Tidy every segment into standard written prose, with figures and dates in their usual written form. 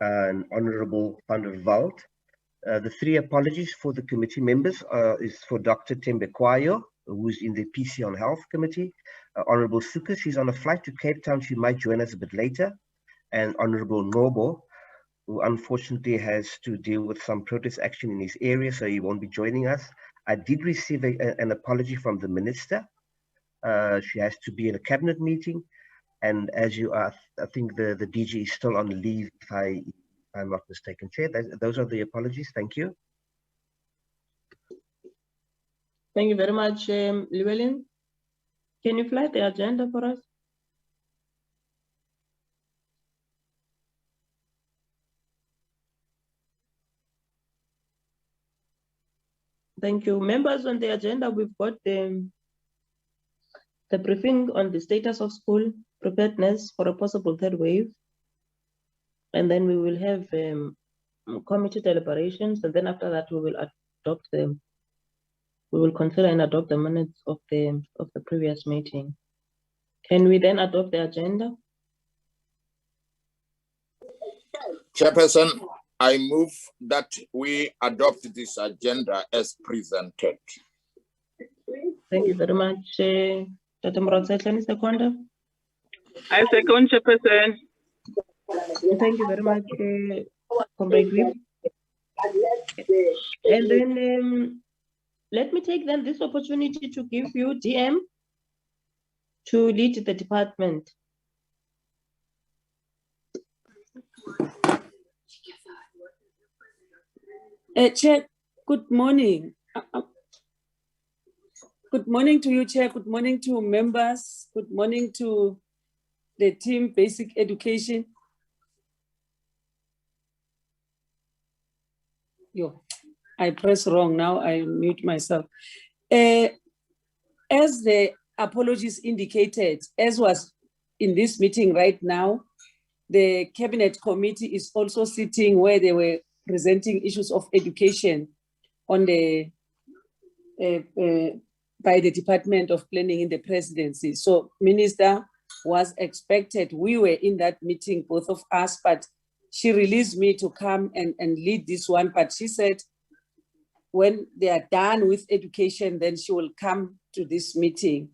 and Honorable van der Walt. The three apologies for the committee members is for Dr. Tembe Kwayo, who's in the PC on Health Committee. Honorable Sukas, she's on a flight to Cape Town. She might join us a bit later. And Honorable Nobo, who unfortunately has to deal with some protest action in his area, so he won't be joining us. I did receive an apology from the minister. She has to be in a cabinet meeting. And as you are, I think the DG is still on leave, if I'm not mistaken. Chair, those are the apologies. Thank you. Thank you very much, Llewellyn. Can you fly the agenda for us? Thank you. Members, on the agenda, we've got the briefing on the status of school preparedness for a possible third wave. And then we will have committee deliberations. And then after that, we will adopt them. We will consider and adopt the minutes of the previous meeting. Can we then adopt the agenda? Chairperson, I move that we adopt this agenda as presented. Thank you very much. Dr. Moratsai, seconder. I second, Chairperson. Thank you very much, Comrade Grip. And then let me take then this opportunity to give you DM to lead the department. Chair, good morning. Good morning to you, Chair. Good morning to members. Good morning to the team Basic Education. Yo, I press wrong now. I mute myself. As the apologies indicated, as was in this meeting right now, the Cabinet Committee is also sitting where they were presenting issues of education on the by the Department of Planning in the Presidency. So Minister was expected. We were in that meeting, both of us, but she released me to come and lead this one. But she said, when they are done with education, then she will come to this meeting,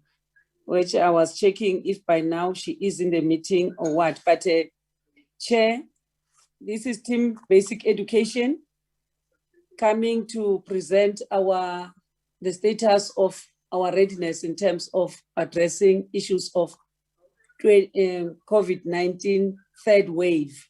which I was checking if by now she is in the meeting or what. But Chair, this is Team Basic Education coming to present the status of our readiness in terms of addressing issues of COVID-19 third wave.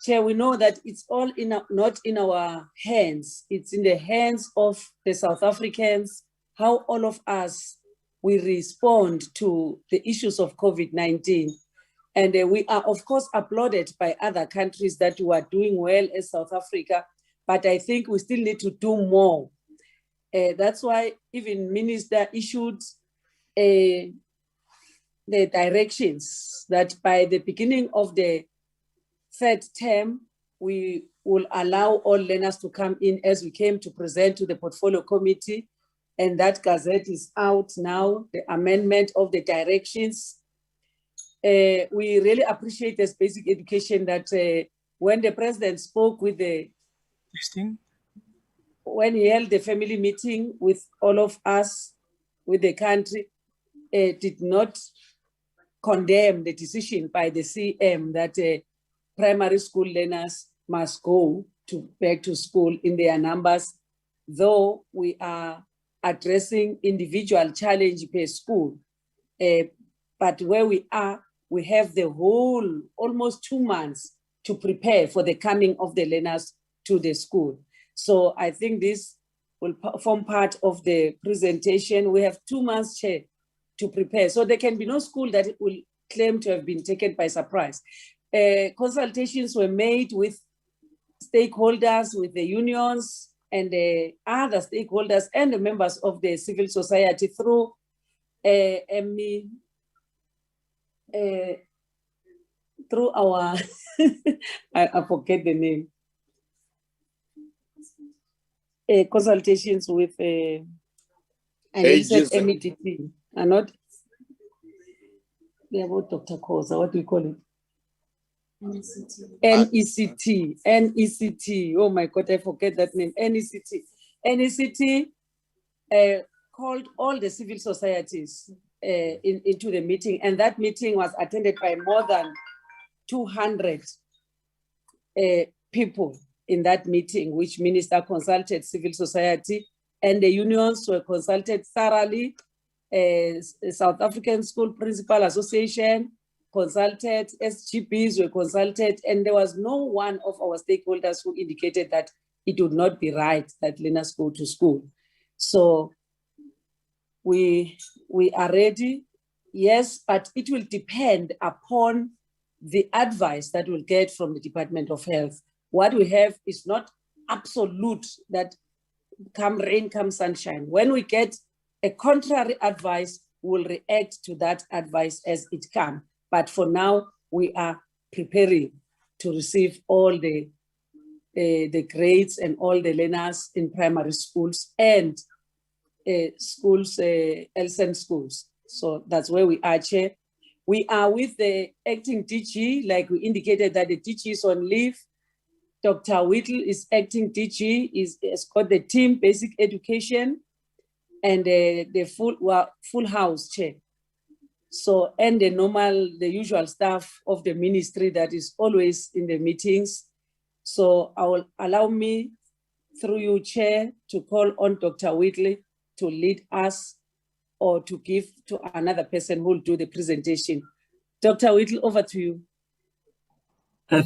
Chair, we know that it's all not in our hands. It's in the hands of the South Africans, how all of us, we respond to the issues of COVID-19. And we are, of course, applauded by other countries that we are doing well as South Africa, but I think we still need to do more. That's why even Minister issued the directions that by the beginning of the third term, we will allow all learners to come in as we came to present to the Portfolio Committee. And that gazette is out now, the amendment of the directions. We really appreciate this Basic Education that when the President spoke with the when he held the family meeting with all of us, with the country, did not condemn the decision by the CM that primary school learners must go back to school in their numbers, though we are addressing individual challenge per school. But where we are, we have the whole, almost 2 months to prepare for the coming of the learners to the school. So I think this will form part of the presentation. We have 2 months, Chair, to prepare. So there can be no school that will claim to have been taken by surprise. Consultations were made with stakeholders, with the unions and the other stakeholders and the members of the civil society through through our, I forget the name, consultations with MEDT, and not, they're about Dr. Koza, what do you call it? NECT. Oh my God, I forget that name. NECT called all the civil societies into the meeting, and that meeting was attended by more than 200 people in that meeting, which minister consulted civil society, and the unions were consulted thoroughly. South African School Principal Association consulted, SGPs were consulted, and there was no one of our stakeholders who indicated that it would not be right that learners go to school. So we are ready, yes, but it will depend upon the advice that we'll get from the Department of Health. What we have is not absolute that come rain, come sunshine. When we get a contrary advice, we'll react to that advice as it comes. But for now, we are preparing to receive all the grades and all the learners in primary schools and schools, LSEN schools. So that's where we are, Chair. We are with the acting DG, like we indicated that the DG is on leave. Dr. Whittle is acting DG, has got the team basic education and the full house, Chair. So, and the usual staff of the ministry that is always in the meetings. So I will allow me through you, Chair, to call on Dr. Whitley to lead us or to give to another person who will do the presentation. Dr. Whitley, over to you.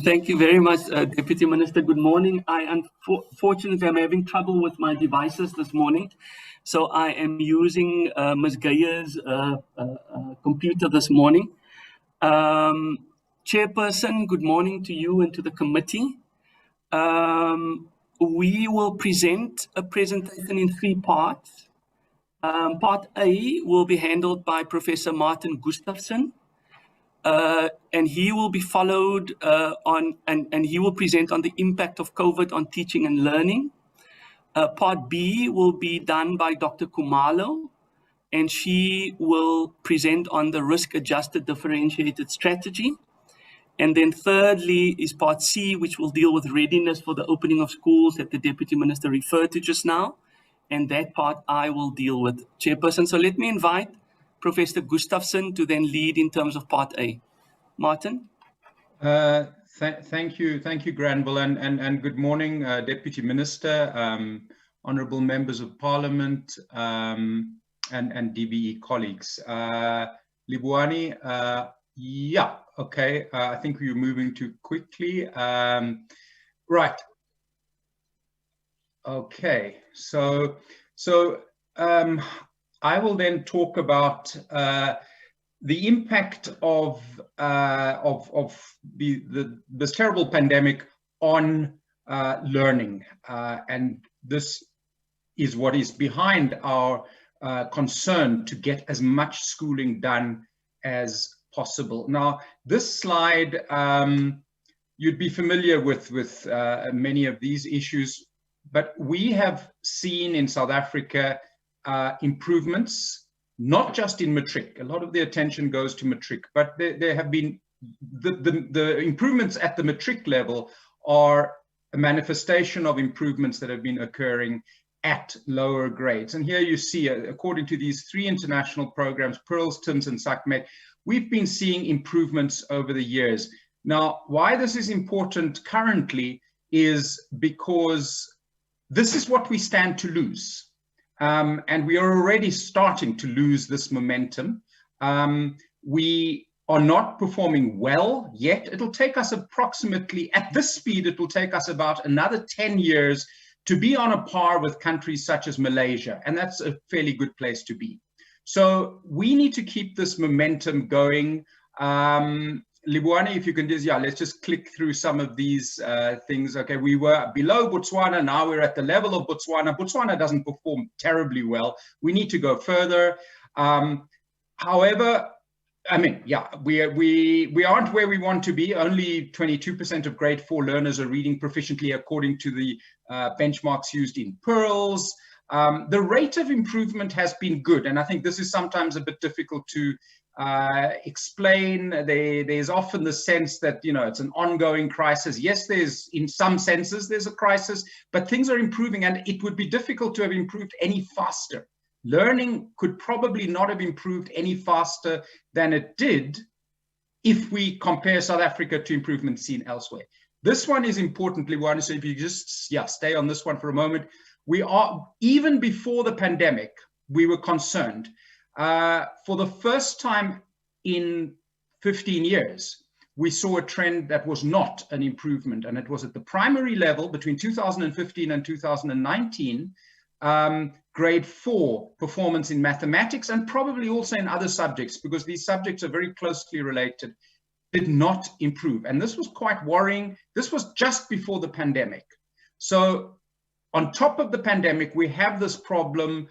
Thank you very much, Deputy Minister. Good morning. Unfortunately, I'm having trouble with my devices this morning. So I am using Ms. Geyer's computer this morning. Chairperson, good morning to you and to the committee. We will present a presentation in 3 parts. Part A will be handled by Professor Martin Gustafsson. And he will be followed and he will present on the impact of COVID on teaching and learning. Part B will be done by Dr. Kumalo, and she will present on the risk-adjusted differentiated strategy. And then thirdly is part C, which will deal with readiness for the opening of schools that the Deputy Minister referred to just now. And that part I will deal with, Chairperson. So let me invite Professor Gustafsson to then lead in terms of part A. Martin? Thank you, Granville, and good morning, Deputy Minister, honourable members of Parliament, and DBE colleagues. Libuani, yeah, okay, I think we're moving too quickly. Right. Okay, so I will then talk about the impact of this terrible pandemic on learning, and this is what is behind our concern to get as much schooling done as possible. Now, this slide, you'd be familiar with many of these issues, but we have seen in South Africa improvements, not just in matric. A lot of the attention goes to matric, but there have been the improvements at the matric level are a manifestation of improvements that have been occurring at lower grades. And here you see, according to these 3 international programs, PEARLS, TIMS, and SACMED, we've been seeing improvements over the years. Now, why this is important currently is because this is what we stand to lose. And we are already starting to lose this momentum. We are not performing well yet. It'll take us approximately, at this speed, it will take us about another 10 years to be on a par with countries such as Malaysia. And that's a fairly good place to be. So we need to keep this momentum going. Libuani, if you can just, yeah, let's just click through some of these things. Okay, we were below Botswana, now we're at the level of Botswana. Botswana doesn't perform terribly well. We need to go further. However, I mean, yeah, we aren't where we want to be. Only 22% of grade 4 learners are reading proficiently according to the benchmarks used in PEARLS. The rate of improvement has been good, and I think this is sometimes a bit difficult to explain. There's often the sense that, you know, it's an ongoing crisis. Yes, there's, in some senses, there's a crisis, but things are improving, and it would be difficult to have improved any faster. Learning could probably not have improved any faster than it did if we compare South Africa to improvements seen elsewhere. This one is important, Liwane, so if you just stay on this one for a moment. We are, even before the pandemic, we were concerned. For the first time in 15 years, we saw a trend that was not an improvement, and it was at the primary level between 2015 and 2019. Grade 4 performance in mathematics, and probably also in other subjects, because these subjects are very closely related, did not improve. And this was quite worrying. This was just before the pandemic. So on top of the pandemic, we have this problem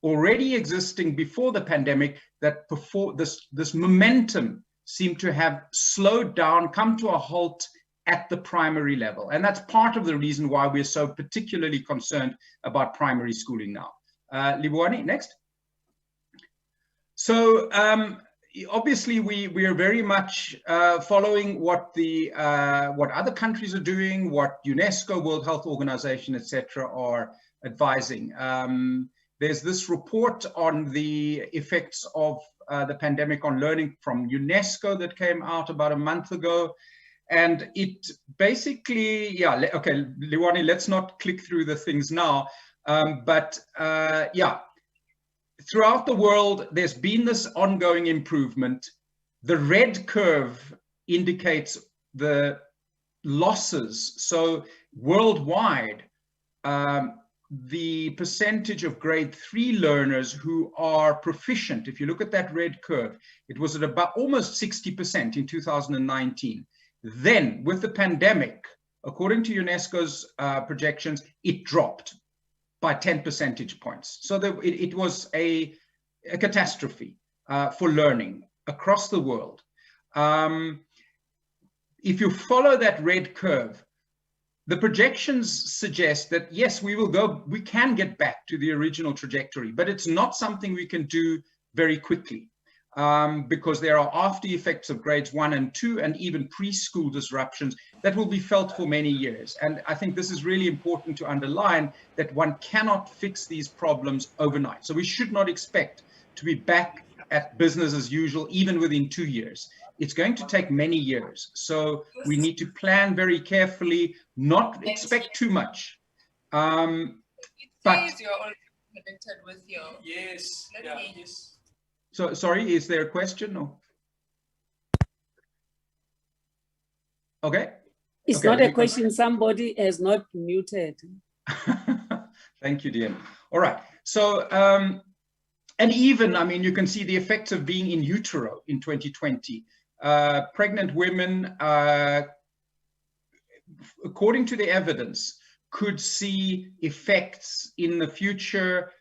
already existing before the pandemic, that before this momentum seemed to have slowed down, come to a halt at the primary level. And that's part of the reason why we're so particularly concerned about primary schooling now. Liwane, next. So obviously we are very much following what other countries are doing, what UNESCO, World Health Organization, etc. are advising. There's this report on the effects of the pandemic on learning from UNESCO that came out about a month ago. And it basically, okay, Liwane, let's not click through the things now. Throughout the world, there's been this ongoing improvement. The red curve indicates the losses. So worldwide, the percentage of grade 3 learners who are proficient, if you look at that red curve, it was at about almost 60% in 2019. Then, with the pandemic, according to UNESCO's projections, it dropped by 10 percentage points. So it was a catastrophe for learning across the world. If you follow that red curve, the projections suggest that, yes, we can get back to the original trajectory, but it's not something we can do very quickly. Because there are after effects of grades 1 and 2 and even preschool disruptions that will be felt for many years. And I think this is really important to underline, that one cannot fix these problems overnight. So we should not expect to be back at business as usual, even within 2 years. It's going to take many years. So we need to plan very carefully, not expect too much. But you're already connected with your... Yes. Yes. So, sorry, is there a question? Or? Okay. It's not a question. Somebody has not muted. Thank you, Diane. All right. So, and even, I mean, you can see the effects of being in utero in 2020. Pregnant women, according to the evidence, could see effects in the future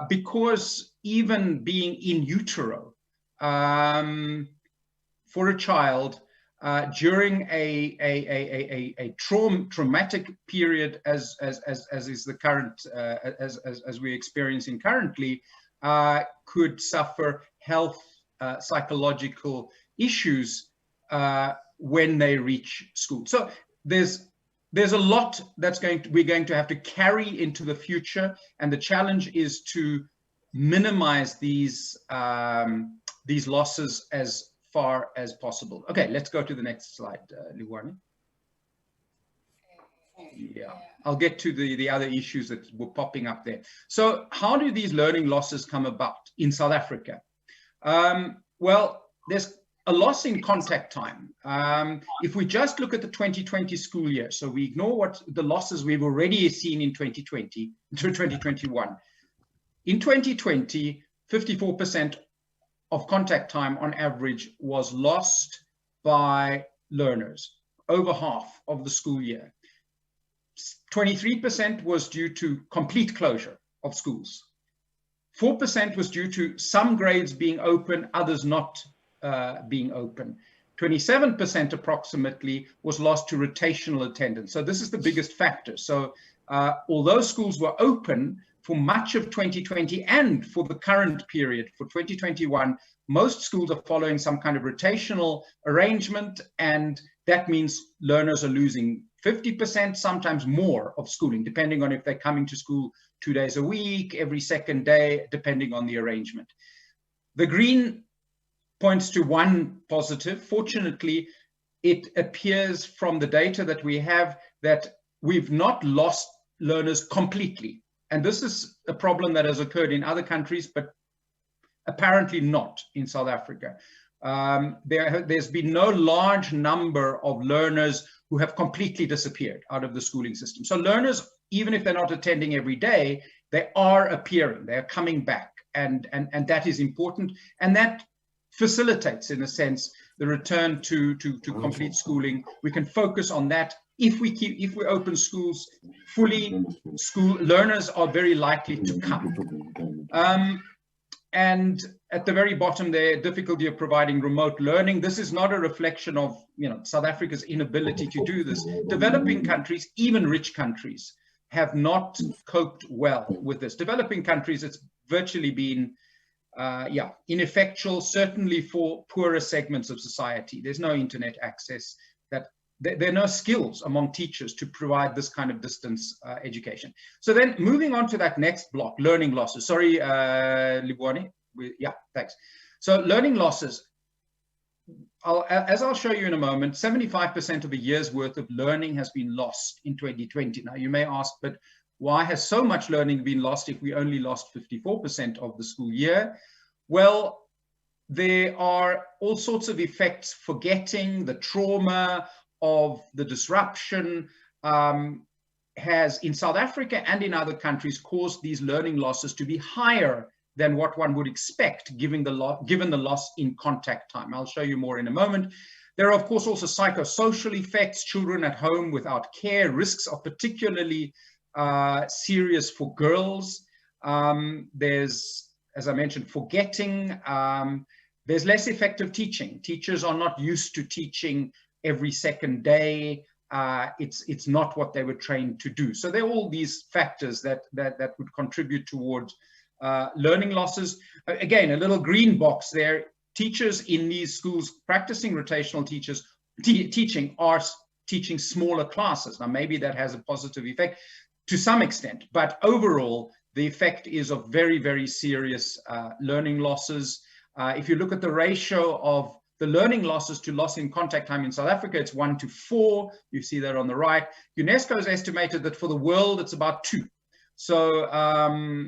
because even being in utero for a child during a traumatic period, as is the current as we're experiencing currently, could suffer health psychological issues when they reach school. So there's a lot that's we're going to have to carry into the future, and the challenge is to minimize these losses as far as possible. Okay, let's go to the next slide, Liwane. Yeah, I'll get to the other issues that were popping up there. So how do these learning losses come about in South Africa? Well, there's a loss in contact time. If we just look at the 2020 school year, so we ignore what the losses we've already seen in 2020 to 2021. In 2020, 54% of contact time on average was lost by learners, over half of the school year. 23% was due to complete closure of schools. 4% was due to some grades being open, others not being open. 27% approximately was lost to rotational attendance. So this is the biggest factor. So although schools were open, for much of 2020 and for the current period, for 2021, most schools are following some kind of rotational arrangement, and that means learners are losing 50%, sometimes more, of schooling, depending on if they're coming to school 2 days a week, every second day, depending on the arrangement. The green points to one positive. Fortunately, it appears from the data that we have that we've not lost learners completely. And this is a problem that has occurred in other countries, but apparently not in South Africa. There's been no large number of learners who have completely disappeared out of the schooling system. So learners, even if they're not attending every day, they are appearing, they're coming back, and that is important. And that facilitates, in a sense, the return to complete schooling. We can focus on that. If we open schools fully, learners are very likely to come. And at the very bottom there, difficulty of providing remote learning. This is not a reflection of, you know, South Africa's inability to do this. Developing countries, even rich countries, have not coped well with this. Developing countries, it's virtually been ineffectual, certainly for poorer segments of society. There's no internet access. There are no skills among teachers to provide this kind of distance education. So then moving on to that next block, learning losses. Sorry, Libwani. Yeah, thanks. So learning losses, as I'll show you in a moment, 75% of a year's worth of learning has been lost in 2020. Now you may ask, but why has so much learning been lost if we only lost 54% of the school year? Well, there are all sorts of effects. Forgetting, the trauma of the disruption has, in South Africa and in other countries, caused these learning losses to be higher than what one would expect, given the loss in contact time. I'll show you more in a moment. There are, of course, also psychosocial effects. Children at home without care. Risks are particularly serious for girls. There's, as I mentioned, forgetting. There's less effective teaching. Teachers are not used to teaching every second day. It's not what they were trained to do. So there are all these factors that would contribute towards learning losses. Again, a little green box there. Teachers in these schools practicing rotational teaching are teaching smaller classes. Now, maybe that has a positive effect to some extent, but overall, the effect is of very, very serious learning losses. If you look at the ratio of the learning losses to loss in contact time in South Africa, it's 1 to 4. You see that on the right. UNESCO has estimated that for the world, it's about 2. So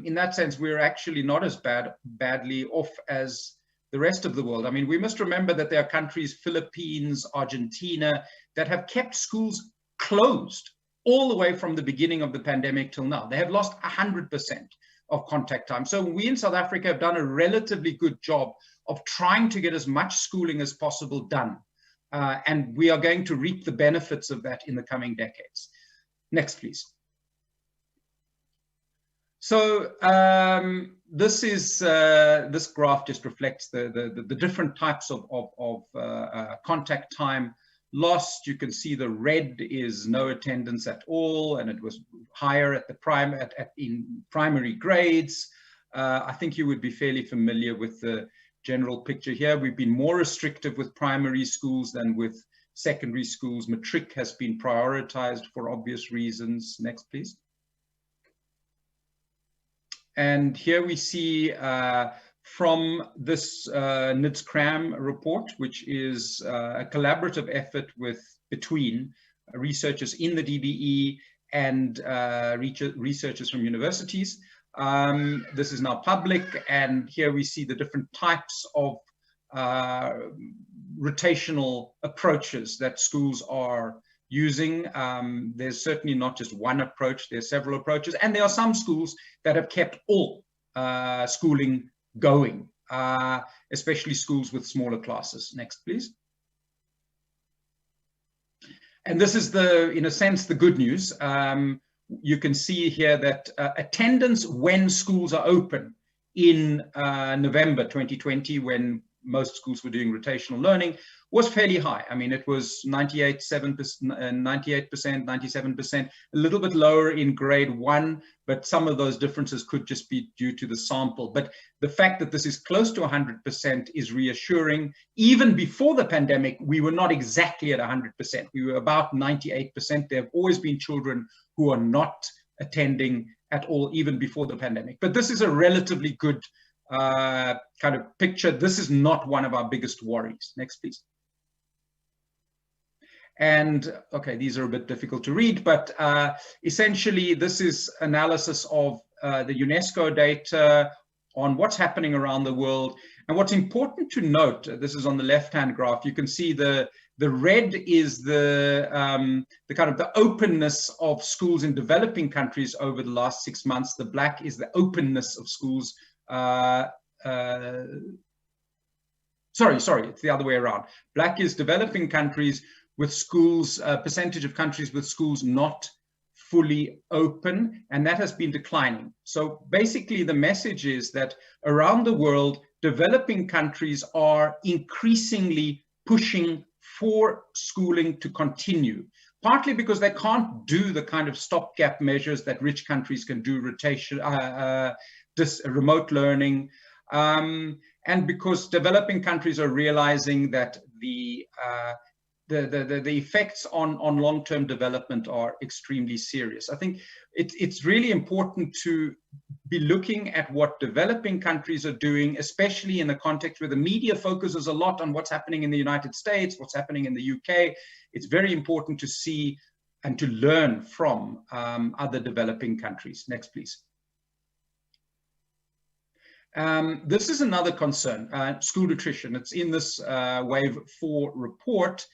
in that sense, we're actually not as badly off as the rest of the world. I mean, we must remember that there are countries, Philippines, Argentina, that have kept schools closed all the way from the beginning of the pandemic till now. They have lost 100% of contact time. So we in South Africa have done a relatively good job of trying to get as much schooling as possible done. And we are going to reap the benefits of that in the coming decades. Next, please. So this graph just reflects the different types of contact time lost. You can see the red is no attendance at all, and it was higher at the in primary grades. I think you would be fairly familiar with the general picture here. We've been more restrictive with primary schools than with secondary schools. Matric has been prioritized for obvious reasons. Next, please. And here we see from this NIDS-CRAM report, which is a collaborative effort between researchers in the DBE and researchers from universities. This is now public, and here we see the different types of rotational approaches that schools are using. There's certainly not just one approach, there's several approaches, and there are some schools that have kept all schooling going, especially schools with smaller classes. Next, please. And this is in a sense, the good news. You can see here that attendance when schools are open in November 2020, when most schools were doing rotational learning, was fairly high. I mean, it was 98%, 97%, a little bit lower in grade 1, but some of those differences could just be due to the sample. But the fact that this is close to 100% is reassuring. Even before the pandemic, we were not exactly at 100%. We were about 98%. There have always been children who are not attending at all, even before the pandemic. But this is a relatively good kind of picture. This is not one of our biggest worries. Next, please. And okay, these are a bit difficult to read, but essentially this is analysis of the UNESCO data on what's happening around the world. And what's important to note, this is on the left-hand graph, you can see the red is the kind of the openness of schools in developing countries over the last 6 months. The black is the openness of schools. Sorry, it's the other way around. Black is developing countries with schools, percentage of countries with schools not fully open, and that has been declining. So basically the message is that around the world, developing countries are increasingly pushing for schooling to continue, partly because they can't do the kind of stopgap measures that rich countries can do, rotation, remote learning, and because developing countries are realizing that the effects on long-term development are extremely serious. I think it's really important to be looking at what developing countries are doing, especially in the context where the media focuses a lot on what's happening in the United States, what's happening in the UK. It's very important to see and to learn from other developing countries. Next, please. This is another concern, school nutrition. It's in this Wave 4 report.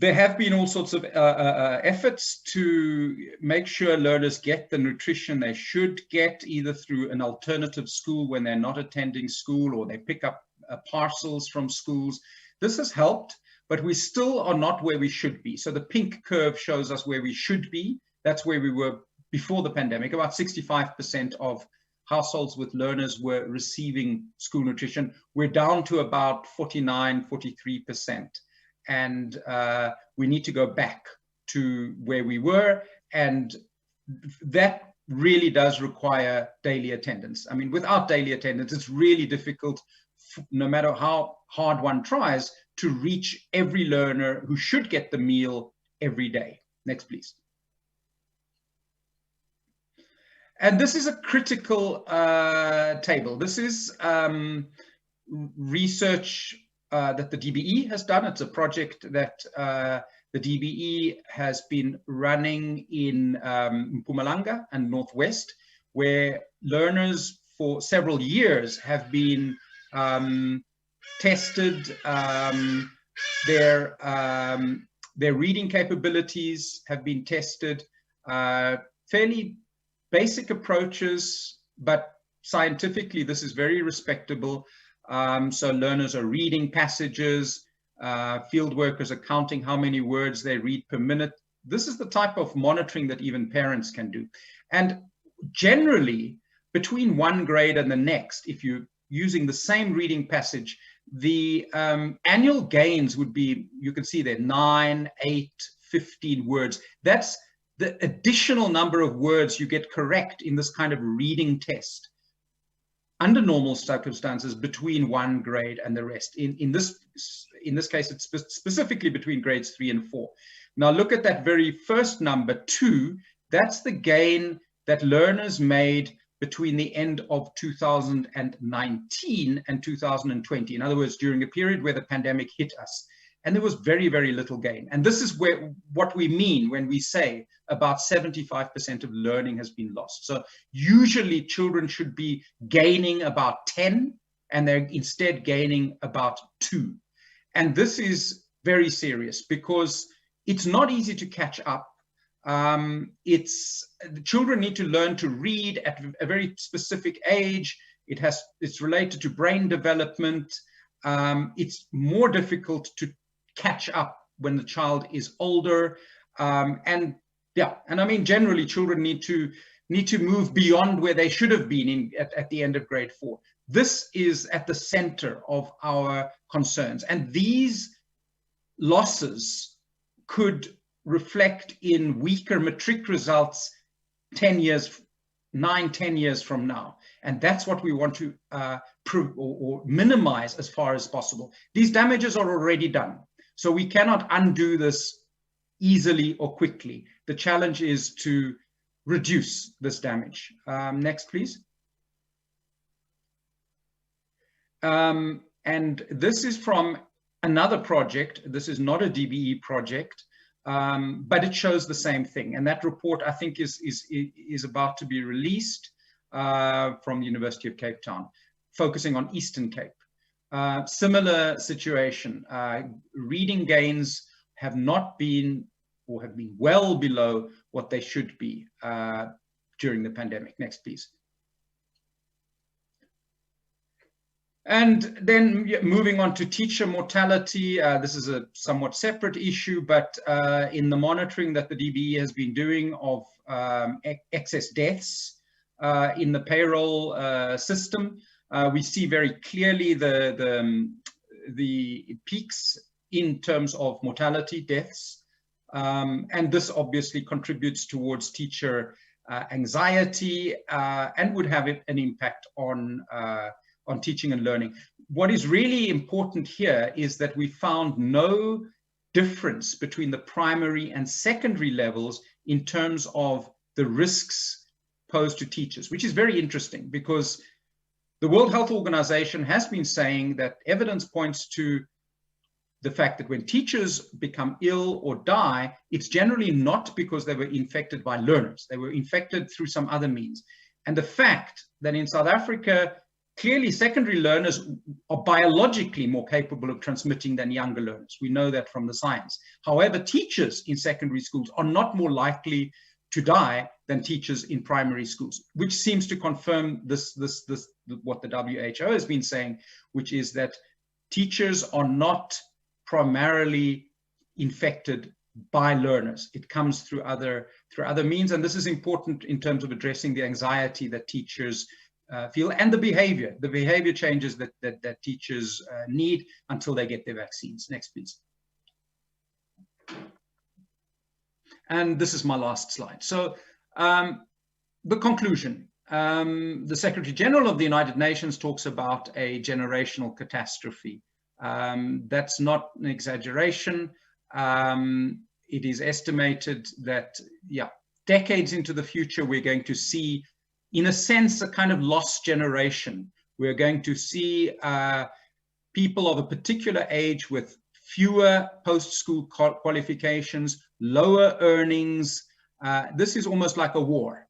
There have been all sorts of efforts to make sure learners get the nutrition they should get, either through an alternative school when they're not attending school, or they pick up parcels from schools. This has helped, but we still are not where we should be. So the pink curve shows us where we should be. That's where we were before the pandemic. About 65% of households with learners were receiving school nutrition. We're down to about 49, 43%. And we need to go back to where we were. And that really does require daily attendance. I mean, without daily attendance, it's really difficult, no matter how hard one tries, to reach every learner who should get the meal every day. Next, please. And this is a critical table. This is research that the DBE has done. It's a project that the DBE has been running in Mpumalanga and Northwest, where learners for several years have been tested. Their reading capabilities have been tested. Fairly basic approaches, but scientifically this is very respectable. So learners are reading passages, field workers are counting how many words they read per minute. This is the type of monitoring that even parents can do. And generally, between one grade and the next, if you're using the same reading passage, the annual gains would be, you can see there, 9, 8, 15 words. That's the additional number of words you get correct in this kind of reading test under normal circumstances between one grade and the rest. In this case, it's specifically between grades 3 and 4. Now look at that very first number, 2. That's the gain that learners made between the end of 2019 and 2020. In other words, during a period where the pandemic hit us. And there was very, very little gain. And this is what we mean when we say about 75% of learning has been lost. So usually children should be gaining about 10, and they're instead gaining about 2. And this is very serious because it's not easy to catch up. Children need to learn to read at a very specific age. It's related to brain development. It's more difficult to catch up when the child is older, and I mean generally children need to move beyond where they should have been at the end of grade 4. This is at the center of our concerns. And these losses could reflect in weaker matric results 10 years, 9-10 years from now. And that's what we want to prove or minimize as far as possible. These damages are already done, so we cannot undo this easily or quickly. The challenge is to reduce this damage. Next, please. And this is from another project. This is not a DBE project, but it shows the same thing. And that report, I think, is about to be released from the University of Cape Town, focusing on Eastern Cape. Similar situation. Reading gains have not been, or have been well below what they should be during the pandemic. Next, please. And then moving on to teacher mortality, this is a somewhat separate issue, but in the monitoring that the DBE has been doing of excess deaths in the payroll system, we see very clearly the peaks in terms of mortality deaths. And this obviously contributes towards teacher anxiety and would have an impact on teaching and learning. What is really important here is that we found no difference between the primary and secondary levels in terms of the risks posed to teachers, which is very interesting because the World Health Organization has been saying that evidence points to the fact that when teachers become ill or die, it's generally not because they were infected by learners. They were infected through some other means. And the fact that in South Africa, clearly secondary learners are biologically more capable of transmitting than younger learners. We know that from the science. However, teachers in secondary schools are not more likely to die than teachers in primary schools, which seems to confirm what the WHO has been saying, which is that teachers are not primarily infected by learners. It comes through other means, and this is important in terms of addressing the anxiety that teachers feel and the behavior changes that teachers need until they get their vaccines. Next, please. And this is my last slide. So the conclusion, the Secretary General of the United Nations talks about a generational catastrophe. That's not an exaggeration. It is estimated that, decades into the future, we're going to see, in a sense, a kind of lost generation. We're going to see people of a particular age with fewer post-school qualifications, lower earnings. This is almost like a war.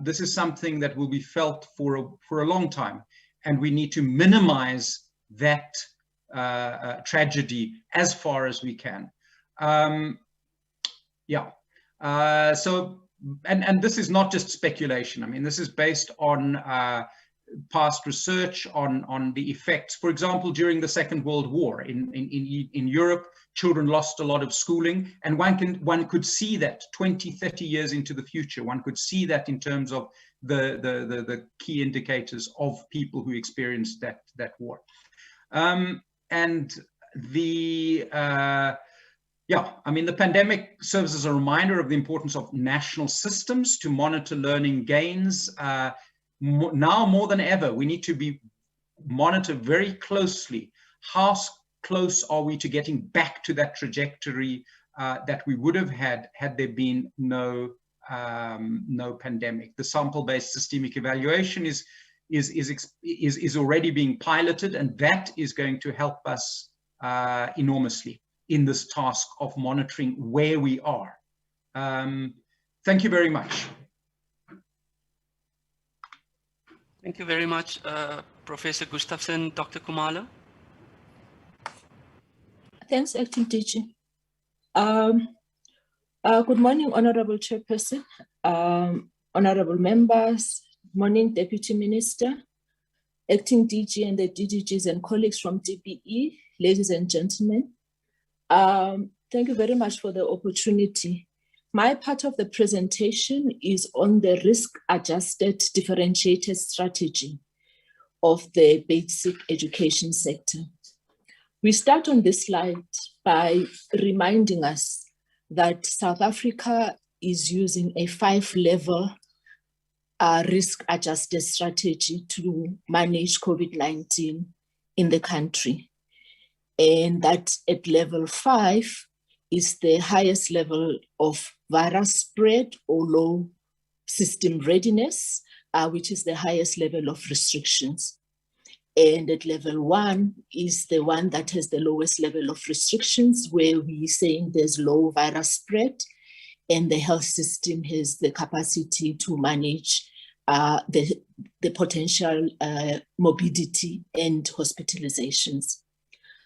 This is something that will be felt for a long time, and we need to minimize that tragedy as far as we can. And this is not just speculation. I mean, this is based on past research on the effects. For example, during the Second World War in Europe, children lost a lot of schooling, and one could see that 20-30 years into the future. One could see that in terms of the key indicators of people who experienced that war. And the I mean, the pandemic serves as a reminder of the importance of national systems to monitor learning gains. Now more than ever, we need to monitor very closely how close are we to getting back to that trajectory that we would have had there been no pandemic. The sample-based systemic evaluation is already being piloted, and that is going to help us enormously in this task of monitoring where we are. Thank you very much. Thank you very much, Professor Gustafson. Dr. Khumalo. Thanks, Acting DG. Good morning, Honorable Chairperson, honorable members, morning, Deputy Minister, Acting DG and the DDGs and colleagues from DBE, ladies and gentlemen. Thank you very much for the opportunity. My part of the presentation is on the risk-adjusted differentiated strategy. of the basic education sector. We start on this slide by reminding us that South Africa is using a 5-level risk-adjusted strategy to manage COVID-19 in the country. And that at level 5 is the highest level of virus spread or low system readiness, which is the highest level of restrictions. And at level 1 is the one that has the lowest level of restrictions, where we're saying there's low virus spread and the health system has the capacity to manage the potential morbidity and hospitalizations.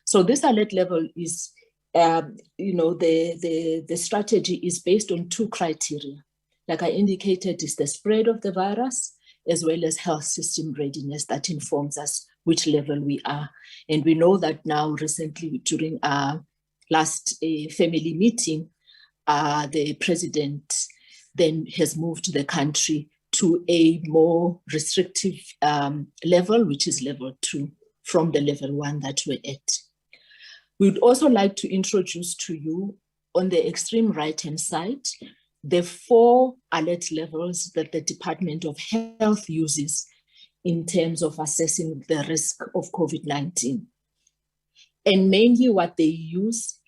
So this alert level is, the strategy is based on 2 criteria. Like I indicated, is the spread of the virus, as well as health system readiness that informs us which level we are. And we know that now recently during our last family meeting, the president then has moved the country to a more restrictive level, which is level 2 from the level 1 that we're at. We would also like to introduce to you on the extreme right-hand side, the 4 alert levels that the Department of Health uses in terms of assessing the risk of COVID-19. And mainly what they use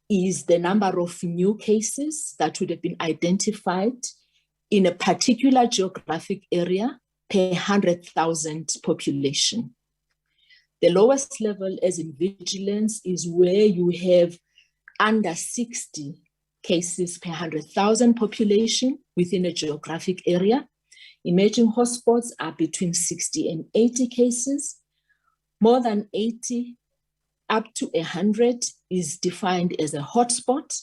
is the number of new cases that would have been identified in a particular geographic area per 100,000 population. The lowest level, as in vigilance, is where you have under 60 cases per 100,000 population within a geographic area. Emerging hotspots are between 60 and 80 cases. More than 80 up to 100 is defined as a hotspot,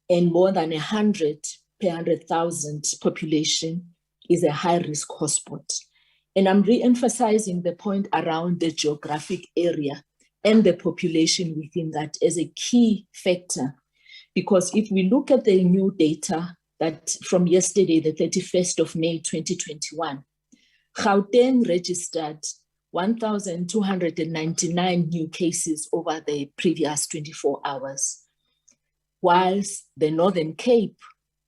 and more than 100 per 100,000 population is a high-risk hotspot. And I'm re-emphasizing the point around the geographic area and the population within that as a key factor. Because if we look at the new data that from yesterday, the 31st of May, 2021, Gauteng registered 1,299 new cases over the previous 24 hours, whilst the Northern Cape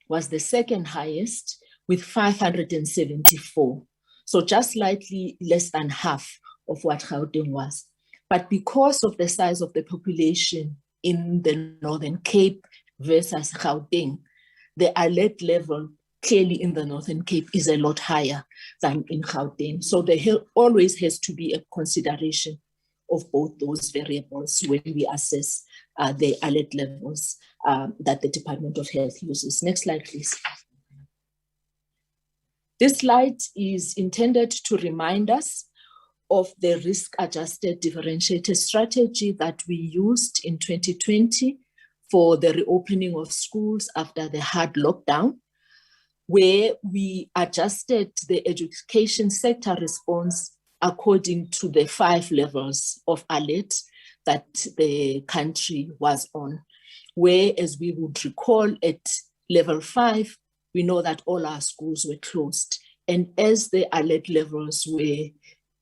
was the second highest with 574. So just slightly less than half of what Gauteng was. But because of the size of the population in the Northern Cape versus Gauteng, the alert level clearly in the Northern Cape is a lot higher than in Gauteng. So there always has to be a consideration of both those variables when we assess the alert levels that the Department of Health uses. Next slide, please. This slide is intended to remind us of the risk-adjusted differentiated strategy that we used in 2020 for the reopening of schools after the hard lockdown, where we adjusted the education sector response according to the 5 levels of alert that the country was on. Where, as we would recall, at level 5, we know that all our schools were closed. And as the alert levels were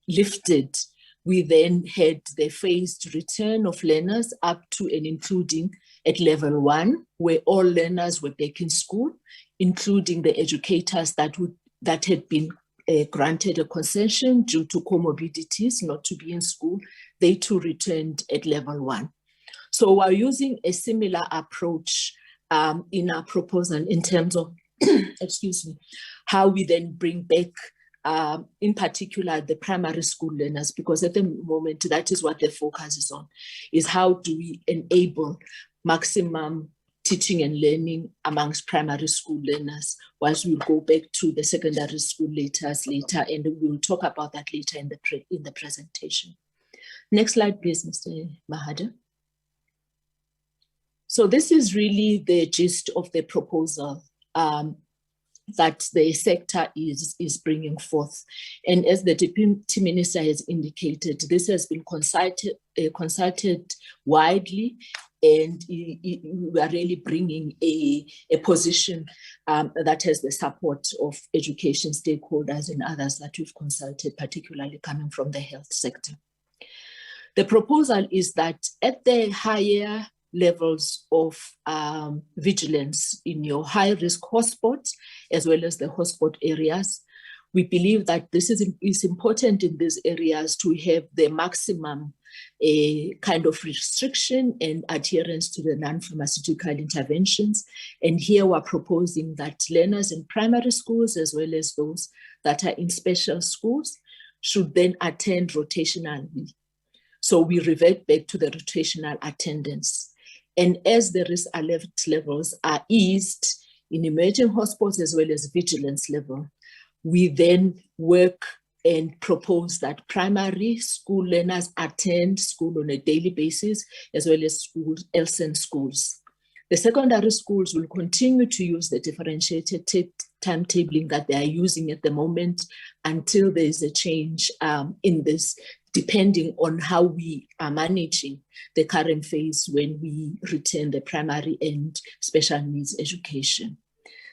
lifted, we then had the phased return of learners up to and including at level 1, where all learners were back in school, including the educators that had been granted a concession due to comorbidities not to be in school. They too returned at level 1. So we're using a similar approach in our proposal in terms of, excuse me, how we then bring back, in particular, the primary school learners, because at the moment, that is what the focus is on, is how do we enable maximum teaching and learning amongst primary school learners, whilst we'll go back to the secondary school later, and we'll talk about that later in the presentation. Next slide, please, Mr. Mahada. So this is really the gist of the proposal that the sector is bringing forth. And as the Deputy Minister has indicated, this has been consulted widely And we are really bringing a position that has the support of education stakeholders and others that we've consulted, particularly coming from the health sector. The proposal is that at the higher levels of vigilance in your high-risk hotspots, as well as the hotspot areas, we believe that this is important in these areas to have the maximum kind of restriction and adherence to the non-pharmaceutical interventions. And here we're proposing that learners in primary schools, as well as those that are in special schools, should then attend rotationally. So we revert back to the rotational attendance. And as the risk alert levels are eased in emerging hotspots as well as vigilance level, we then work and propose that primary school learners attend school on a daily basis, as well as schools, LSN schools. The secondary schools will continue to use the differentiated timetabling that they are using at the moment until there is a change in this, depending on how we are managing the current phase when we return the primary and special needs education.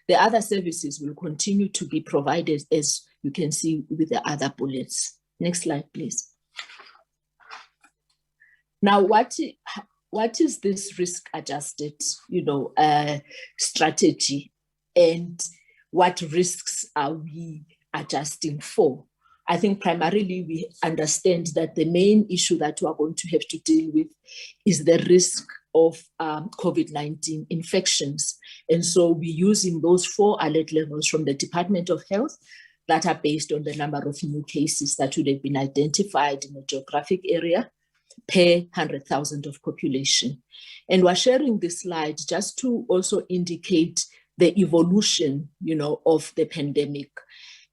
The other services will continue to be provided, as you can see with the other bullets. Next slide, please. Now, what is this risk-adjusted, strategy, and what risks are we adjusting for? I think primarily we understand that the main issue that we are going to have to deal with is the risk of COVID-19 infections. And so we're using those 4 alert levels from the Department of Health that are based on the number of new cases that would have been identified in a geographic area per 100,000 of population. And we're sharing this slide just to also indicate the evolution, of the pandemic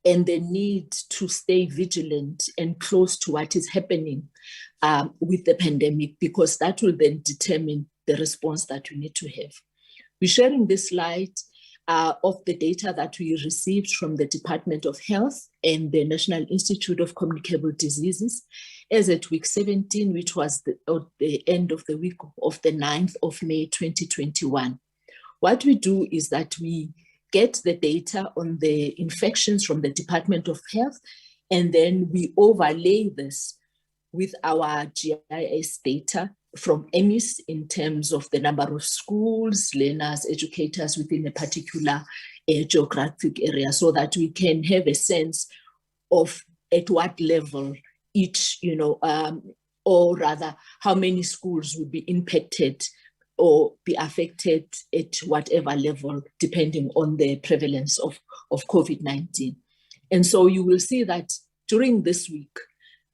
and the need to stay vigilant and close to what is happening with the pandemic, because that will then determine the response that we need to have. We're sharing this slide of the data that we received from the Department of Health and the National Institute of Communicable Diseases as at week 17, which was the end of the week of the 9th of May 2021. What we do is that we get the data on the infections from the Department of Health, and then we overlay this with our GIS data from EMIS in terms of the number of schools, learners, educators within a particular geographic area, so that we can have a sense of at what level each, or rather how many schools would be impacted or be affected at whatever level, depending on the prevalence of COVID-19. And so you will see that during this week,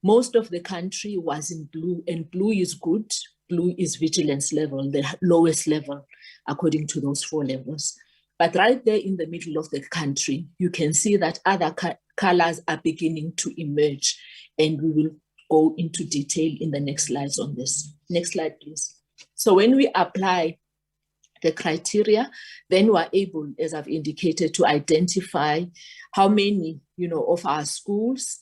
most of the country was in blue, and blue is good. Blue is vigilance level, the lowest level, according to those 4 levels. But right there in the middle of the country, you can see that other colors are beginning to emerge, and we will go into detail in the next slides on this. Next slide, please. So when we apply the criteria, then we're able, as I've indicated, to identify how many, of our schools,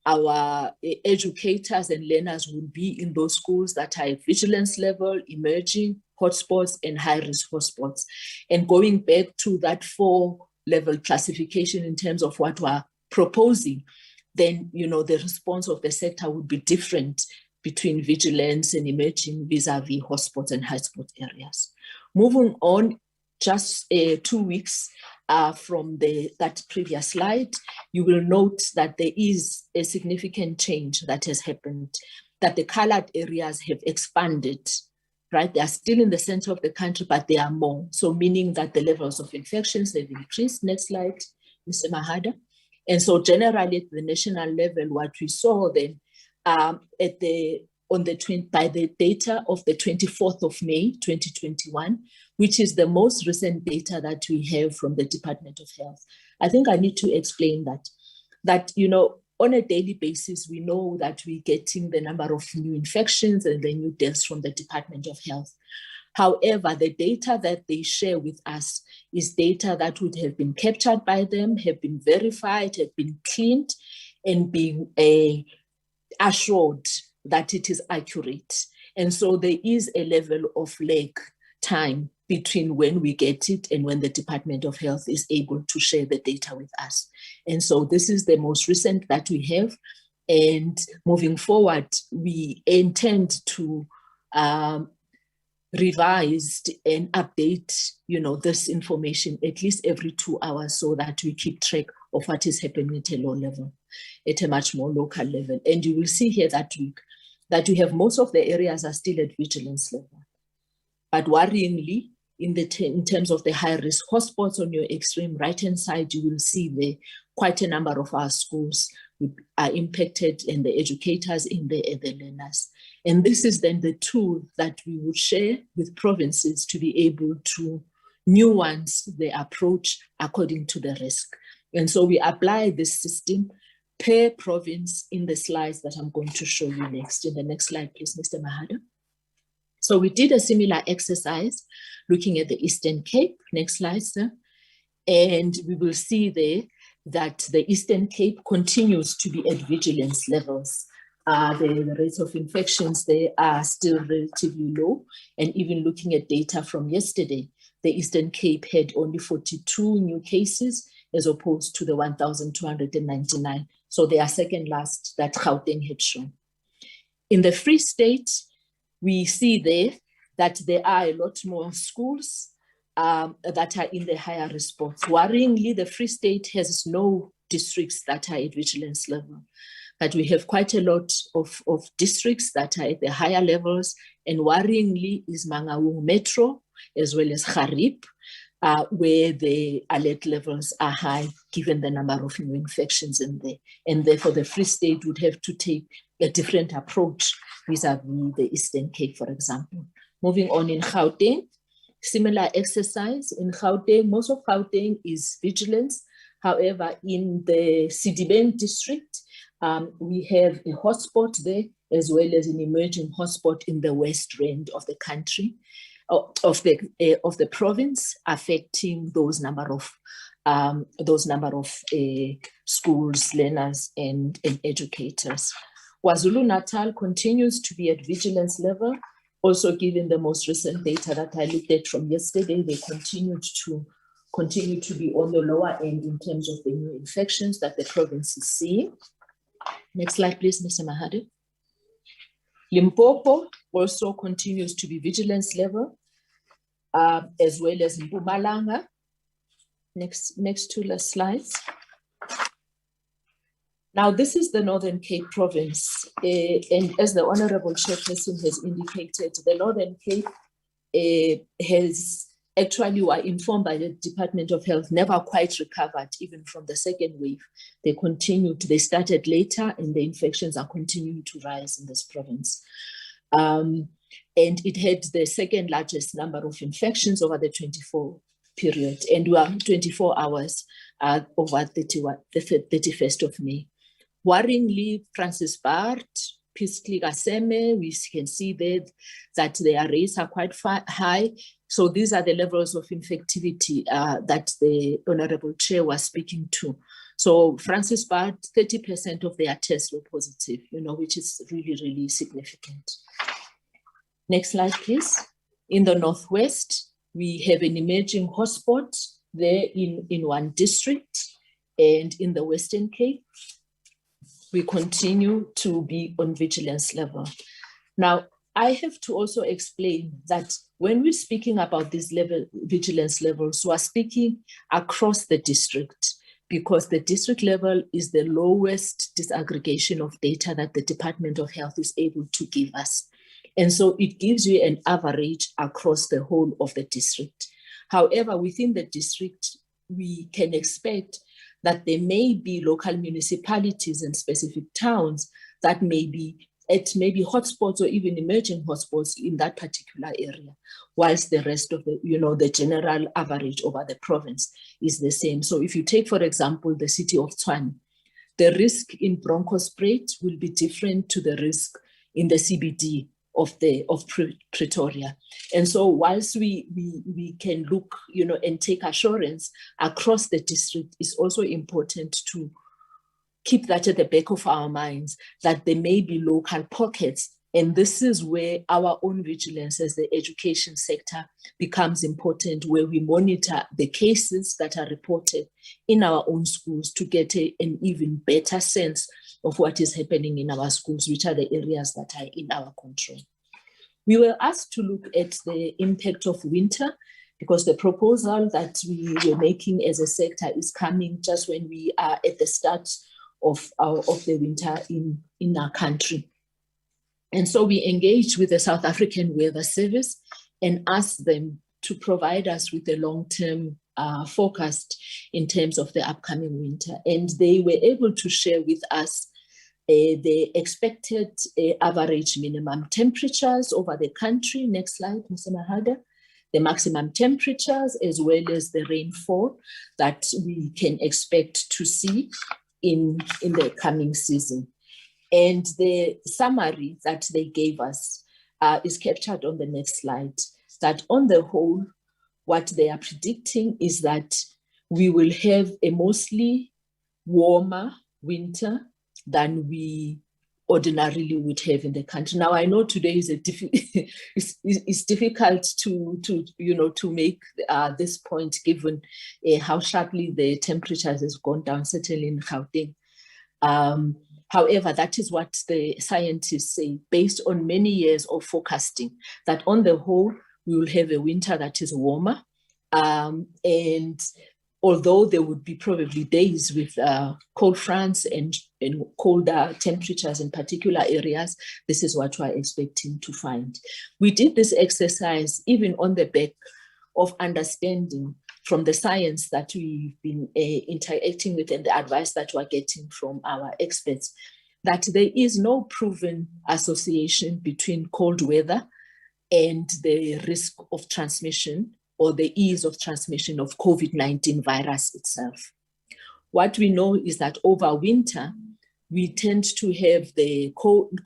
our educators and learners will be in those schools that are at vigilance level, emerging hotspots, and high-risk hotspots. And going back to that 4-level classification in terms of what we're proposing, then, the response of the sector would be different between vigilance and emerging vis-a-vis hotspots and hotspot areas. Moving on, just 2 weeks from that previous slide, you will note that there is a significant change that has happened, that the colored areas have expanded, right? They are still in the center of the country, but they are more. So meaning that the levels of infections have increased. Next slide, Mr. Mahada. And so generally at the national level, what we saw then by the data of the 24th of May, 2021, which is the most recent data that we have from the Department of Health. I think I need to explain that, on a daily basis, we know that we're getting the number of new infections and the new deaths from the Department of Health. However, the data that they share with us is data that would have been captured by them, have been verified, have been cleaned, and being assured that it is accurate. And so there is a level of lag time between when we get it and when the Department of Health is able to share the data with us. And so this is the most recent that we have. And moving forward, we intend to revise and update, this information at least every 2 hours, so that we keep track of what is happening at a low level, at a much more local level. And you will see here that we have most of the areas are still at vigilance level. But worryingly, in terms of the high-risk hotspots on your extreme right-hand side, you will see there quite a number of our schools are impacted, and the educators in there and the learners. And this is then the tool that we would share with provinces to be able to nuance the approach according to the risk. And so we apply this system per province in the slides that I'm going to show you next. In the next slide, please, Mr. Mahada. So we did a similar exercise looking at the Eastern Cape. Next slide, sir. And we will see there that the Eastern Cape continues to be at vigilance levels. The rates of infections there are still relatively low. And even looking at data from yesterday, the Eastern Cape had only 42 new cases as opposed to the 1,299. So they are second last that Gauteng had shown. In the Free State, we see there that there are a lot more schools that are in the higher risk spots. Worryingly, the Free State has no districts that are at vigilance level, but we have quite a lot of districts that are at the higher levels, and worryingly is Mangaung Metro as well as Harib, where the alert levels are high given the number of new infections in there. And therefore the Free State would have to take a different approach vis-a-vis the Eastern Cape, for example. Moving on in Gauteng, similar exercise. In Gauteng, most of Gauteng is vigilance. However, in the Sidibeng district, we have a hotspot there, as well as an emerging hotspot in the west end of the country, of the province, affecting those number of schools, learners, and educators. KwaZulu-Natal continues to be at vigilance level. Also, given the most recent data that I looked at from yesterday, they continue to be on the lower end in terms of the new infections that the province is seeing. Next slide, please, Mr. Mahadi. Limpopo also continues to be vigilance level, as well as Mpumalanga. Next two slides. Now, this is the Northern Cape province, and as the Honorable Chairperson has indicated, the Northern Cape were informed by the Department of Health, never quite recovered even from the second wave. They started later, and the infections are continuing to rise in this province. And it had the second largest number of infections over the 24 period, and we are 24 hours over the 31st of May. Worryingly, Francis Bart, Piskli-Gaseme, we can see there that their rates are quite high. So these are the levels of infectivity that the Honorable Chair was speaking to. So Francis Bart, 30% of their tests were positive, which is really, really significant. Next slide, please. In the Northwest, we have an emerging hotspot there in one district, and in the Western Cape, we continue to be on vigilance level. Now, I have to also explain that when we're speaking about these vigilance levels, we are speaking across the district, because the district level is the lowest disaggregation of data that the Department of Health is able to give us. And so it gives you an average across the whole of the district. However, within the district, we can expect that there may be local municipalities and specific towns that may be at maybe hotspots or even emerging hotspots in that particular area, whilst the rest of the general average over the province is the same. So if you take, for example, the city of Tshwane, the risk in bronchospray will be different to the risk in the CBD of Pretoria. And so whilst we can look, and take assurance across the district, it's also important to keep that at the back of our minds, that there may be local pockets And this is where our own vigilance as the education sector becomes important, where we monitor the cases that are reported in our own schools to get an even better sense of what is happening in our schools, which are the areas that are in our control. We were asked to look at the impact of winter, because the proposal that we were making as a sector is coming just when we are at the start of the winter in our country. And so we engaged with the South African Weather Service and asked them to provide us with a long-term forecast in terms of the upcoming winter. And they were able to share with us the expected average minimum temperatures over the country. Next slide, Mr. Mahada. The maximum temperatures as well as the rainfall that we can expect to see in the coming season. And the summary that they gave us is captured on the next slide, that on the whole, what they are predicting is that we will have a mostly warmer winter than we ordinarily would have in the country. Now, I know today is it's difficult to make this point, given how sharply the temperatures has gone down, certainly in Gauteng. However, that is what the scientists say, based on many years of forecasting, that on the whole, we will have a winter that is warmer. And although there would be probably days with cold fronts and colder temperatures in particular areas, this is what we're expecting to find. We did this exercise even on the back of understanding from the science that we've been interacting with and the advice that we're getting from our experts, that there is no proven association between cold weather and the risk of transmission or the ease of transmission of COVID-19 virus itself. What we know is that over winter, we tend to have the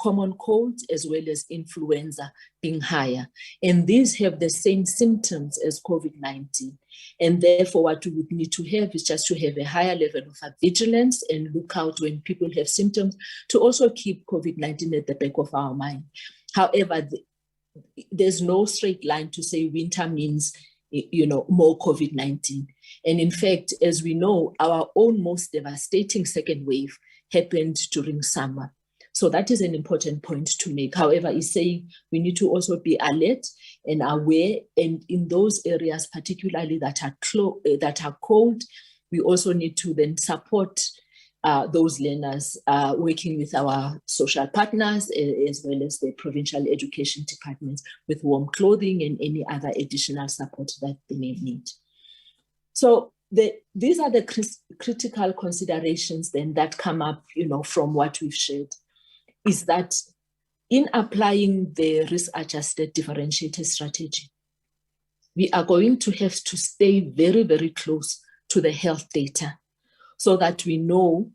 common cold as well as influenza being higher. And these have the same symptoms as COVID-19. And therefore, what we would need to have is just to have a higher level of vigilance and look out when people have symptoms to also keep COVID-19 at the back of our mind. However, there's no straight line to say winter means more COVID-19. And in fact, as we know, our own most devastating second wave happened during summer. So that is an important point to make. However, it's saying we need to also be alert and aware, and in those areas, particularly that are cold, we also need to then support those learners working with our social partners as well as the provincial education departments with warm clothing and any other additional support that they may need. So these are the critical considerations then that come up, from what we've shared, is that in applying the risk-adjusted differentiated strategy, we are going to have to stay very, very close to the health data so that we know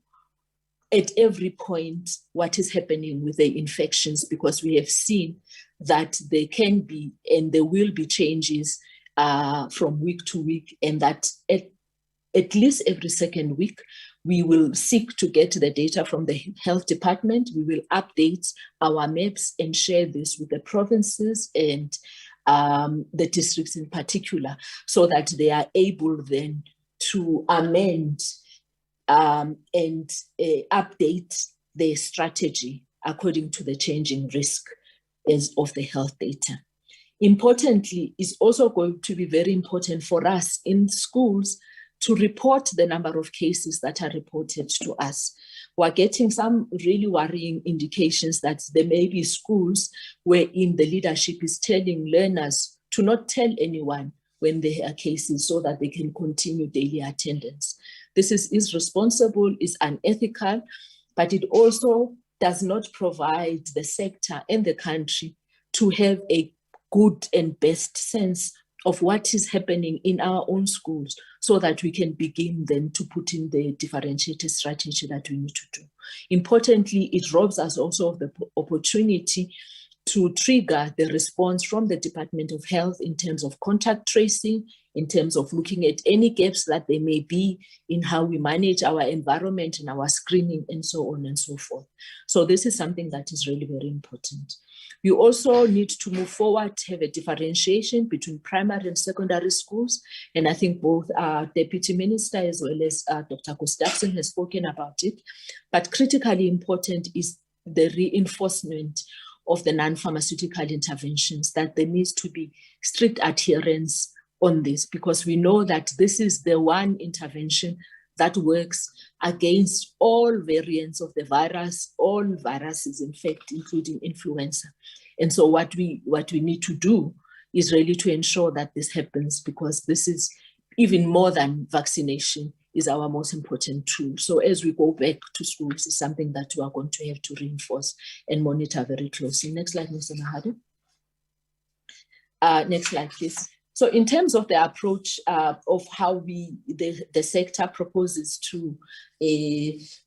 at every point what is happening with the infections, because we have seen that there can be and there will be changes from week to week, and that at least every second week, we will seek to get the data from the health department. We will update our maps and share this with the provinces and the districts in particular, so that they are able then to amend and update their strategy according to the changing risk of the health data. Importantly, it's also going to be very important for us in schools to report the number of cases that are reported to us. We're getting some really worrying indications that there may be schools wherein the leadership is telling learners to not tell anyone when there are cases so that they can continue daily attendance. This is irresponsible, is unethical, but it also does not provide the sector and the country to have a good and best sense of what is happening in our own schools, so that we can begin then to put in the differentiated strategy that we need to do. Importantly, it robs us also of the opportunity to trigger the response from the Department of Health in terms of contact tracing, in terms of looking at any gaps that there may be in how we manage our environment and our screening and so on and so forth. So this is something that is really very important. We also need to move forward, have a differentiation between primary and secondary schools. And I think both our Deputy Minister as well as Dr. Gustafson has spoken about it. But critically important is the reinforcement of the non-pharmaceutical interventions, that there needs to be strict adherence on this, because we know that this is the one intervention that works against all variants of the virus, all viruses, in fact, including influenza. And so what we need to do is really to ensure that this happens, because this is even more than vaccination, is our most important tool. So as we go back to schools, it's something that we are going to have to reinforce and monitor very closely. Next slide, Mr. Mahade. Next slide, please. So in terms of the approach of how the sector proposes to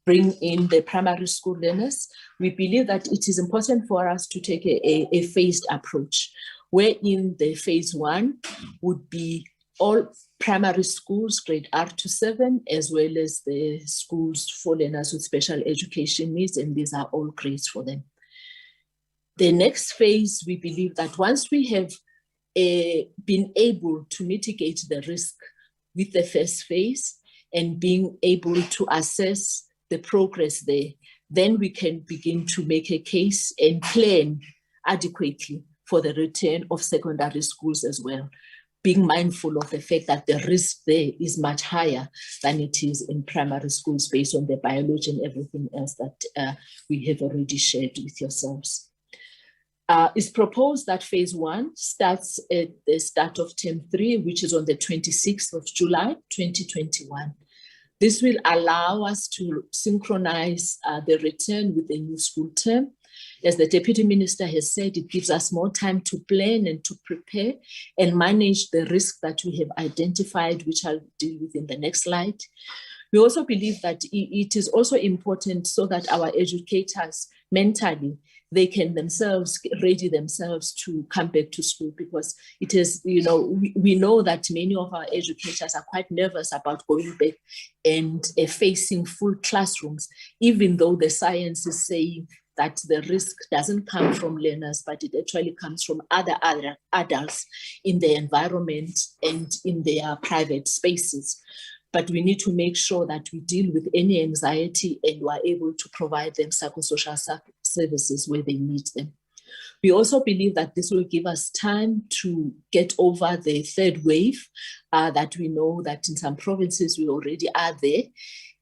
bring in the primary school learners, we believe that it is important for us to take a phased approach, wherein the phase 1 would be all primary schools, grade R to 7, as well as the schools for learners with special education needs, and these are all grades for them. The next phase, we believe that once we have been able to mitigate the risk with the first phase and being able to assess the progress there, then we can begin to make a case and plan adequately for the return of secondary schools as well, being mindful of the fact that the risk there is much higher than it is in primary schools based on the biology and everything else that we have already shared with yourselves. It's proposed that phase 1 starts at the start of term 3, which is on the 26th of July, 2021. This will allow us to synchronize the return with the new school term. As the Deputy Minister has said, it gives us more time to plan and to prepare and manage the risk that we have identified, which I'll deal with in the next slide. We also believe that it is also important so that our educators mentally, they can themselves ready themselves to come back to school, because it is, we know that many of our educators are quite nervous about going back and facing full classrooms, even though the science is saying that the risk doesn't come from learners, but it actually comes from other adults in their environment and in their private spaces. But we need to make sure that we deal with any anxiety and we are able to provide them psychosocial services where they need them. We also believe that this will give us time to get over the third wave that we know that in some provinces we already are there.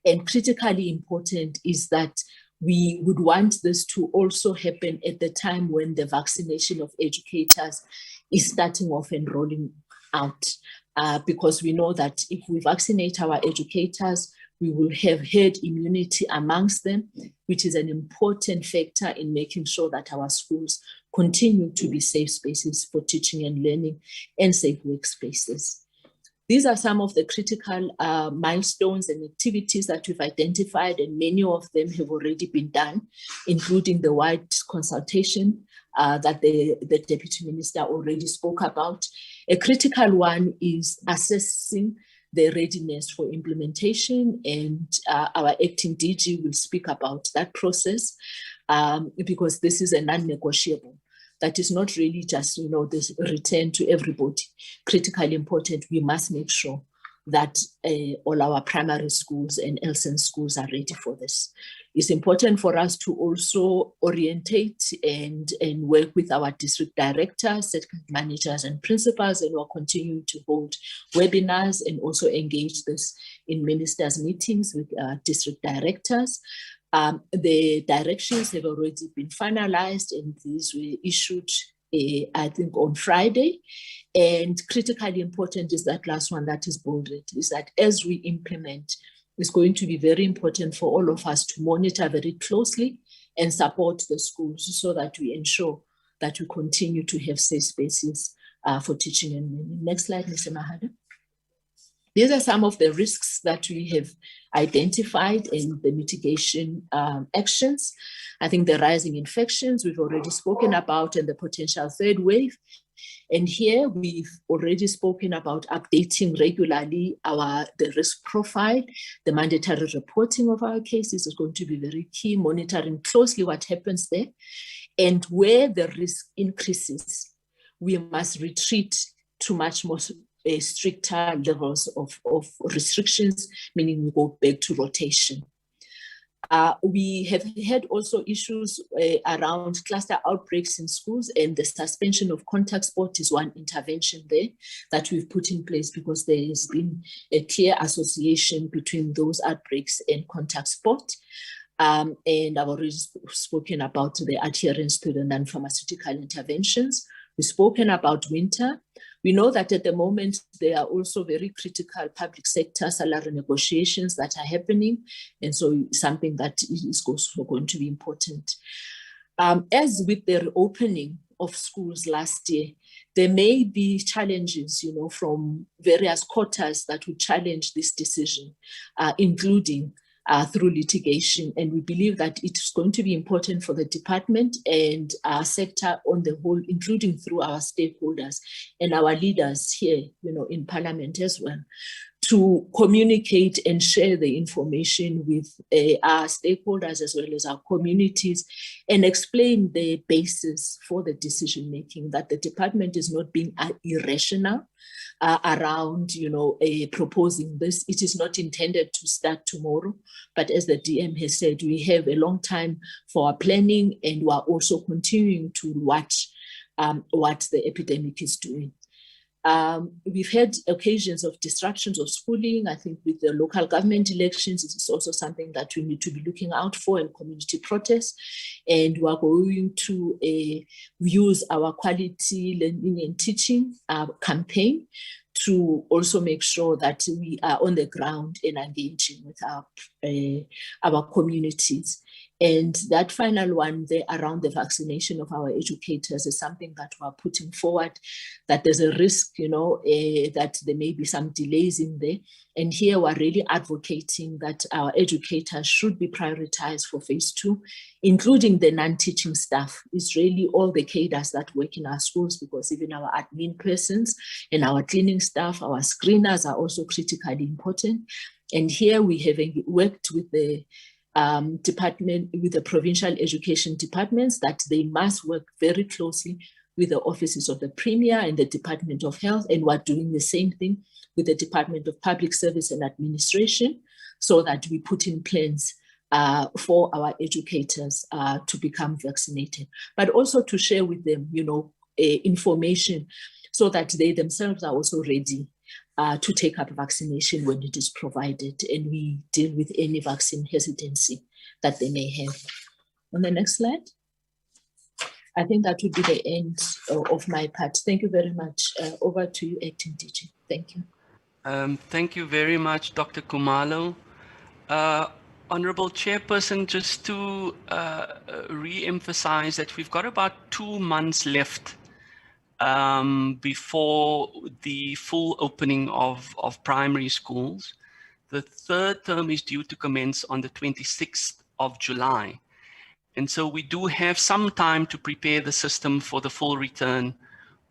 And critically important is that we would want this to also happen at the time when the vaccination of educators is starting off and rolling out. Because we know that if we vaccinate our educators, we will have herd immunity amongst them, which is an important factor in making sure that our schools continue to be safe spaces for teaching and learning and safe workspaces. These are some of the critical milestones and activities that we've identified, and many of them have already been done, including the wide consultation that the Deputy Minister already spoke about. A critical one is assessing the readiness for implementation, and our acting DG will speak about that process because this is a non-negotiable. That is not really just, this return to everybody. Critically important, we must make sure that all our primary schools and LSN schools are ready for this. It's important for us to also orientate and work with our district directors, second managers and principals, and we'll continue to hold webinars and also engage this in ministers' meetings with district directors. The directions have already been finalized, and these were issued, I think, on Friday. And critically important is that last one that is bolded, is that as we implement, it's going to be very important for all of us to monitor very closely and support the schools so that we ensure that we continue to have safe spaces for teaching and learning. Next slide, Mr. Mahade. These are some of the risks that we have identified in the mitigation actions. I think the rising infections we've already spoken about, and the potential third wave. And here we've already spoken about updating regularly the risk profile. The mandatory reporting of our cases is going to be very key, monitoring closely what happens there. And where the risk increases, we must retreat to much more stricter levels of restrictions, meaning we go back to rotation. We have had also issues around cluster outbreaks in schools, and the suspension of contact sport is one intervention there that we've put in place, because there has been a clear association between those outbreaks and contact sport. And I've already spoken about the adherence to the non-pharmaceutical interventions. We've spoken about winter. We know that at the moment, there are also very critical public sector salary negotiations that are happening. And so something that is also going to be important. As with the reopening of schools last year, there may be challenges, from various quarters that would challenge this decision, including through litigation. And we believe that it's going to be important for the department and our sector on the whole, including through our stakeholders and our leaders here, in Parliament as well, to communicate and share the information with our stakeholders as well as our communities, and explain the basis for the decision making, that the department is not being irrational around, proposing this. It is not intended to start tomorrow, but as the DM has said, we have a long time for our planning, and we are also continuing to watch what the epidemic is doing. We've had occasions of disruptions of schooling. I think with the local government elections, it is also something that we need to be looking out for, in community protests. And we are going to use our quality learning and teaching campaign to also make sure that we are on the ground and engaging with our communities. And that final one there around the vaccination of our educators is something that we are putting forward, that there's a risk, that there may be some delays in there. And here we're really advocating that our educators should be prioritized for phase 2, including the non-teaching staff. It's really all the cadres that work in our schools, because even our admin persons and our cleaning staff, our screeners are also critically important. And here we have worked with the department, with the provincial education departments, that they must work very closely with the offices of the Premier and the Department of Health, and we're doing the same thing with the Department of Public Service and Administration, so that we put in plans for our educators to become vaccinated, but also to share with them, information, so that they themselves are also ready to take up vaccination when it is provided, and we deal with any vaccine hesitancy that they may have. On the next slide. I think that would be the end of my part. Thank you very much. Over to you, Acting DG. Thank you. Thank you very much, Dr. Kumalo. Honorable Chairperson, just to re-emphasize that we've got about 2 months left before the full opening of primary schools. The third term is due to commence on the 26th of July. And so we do have some time to prepare the system for the full return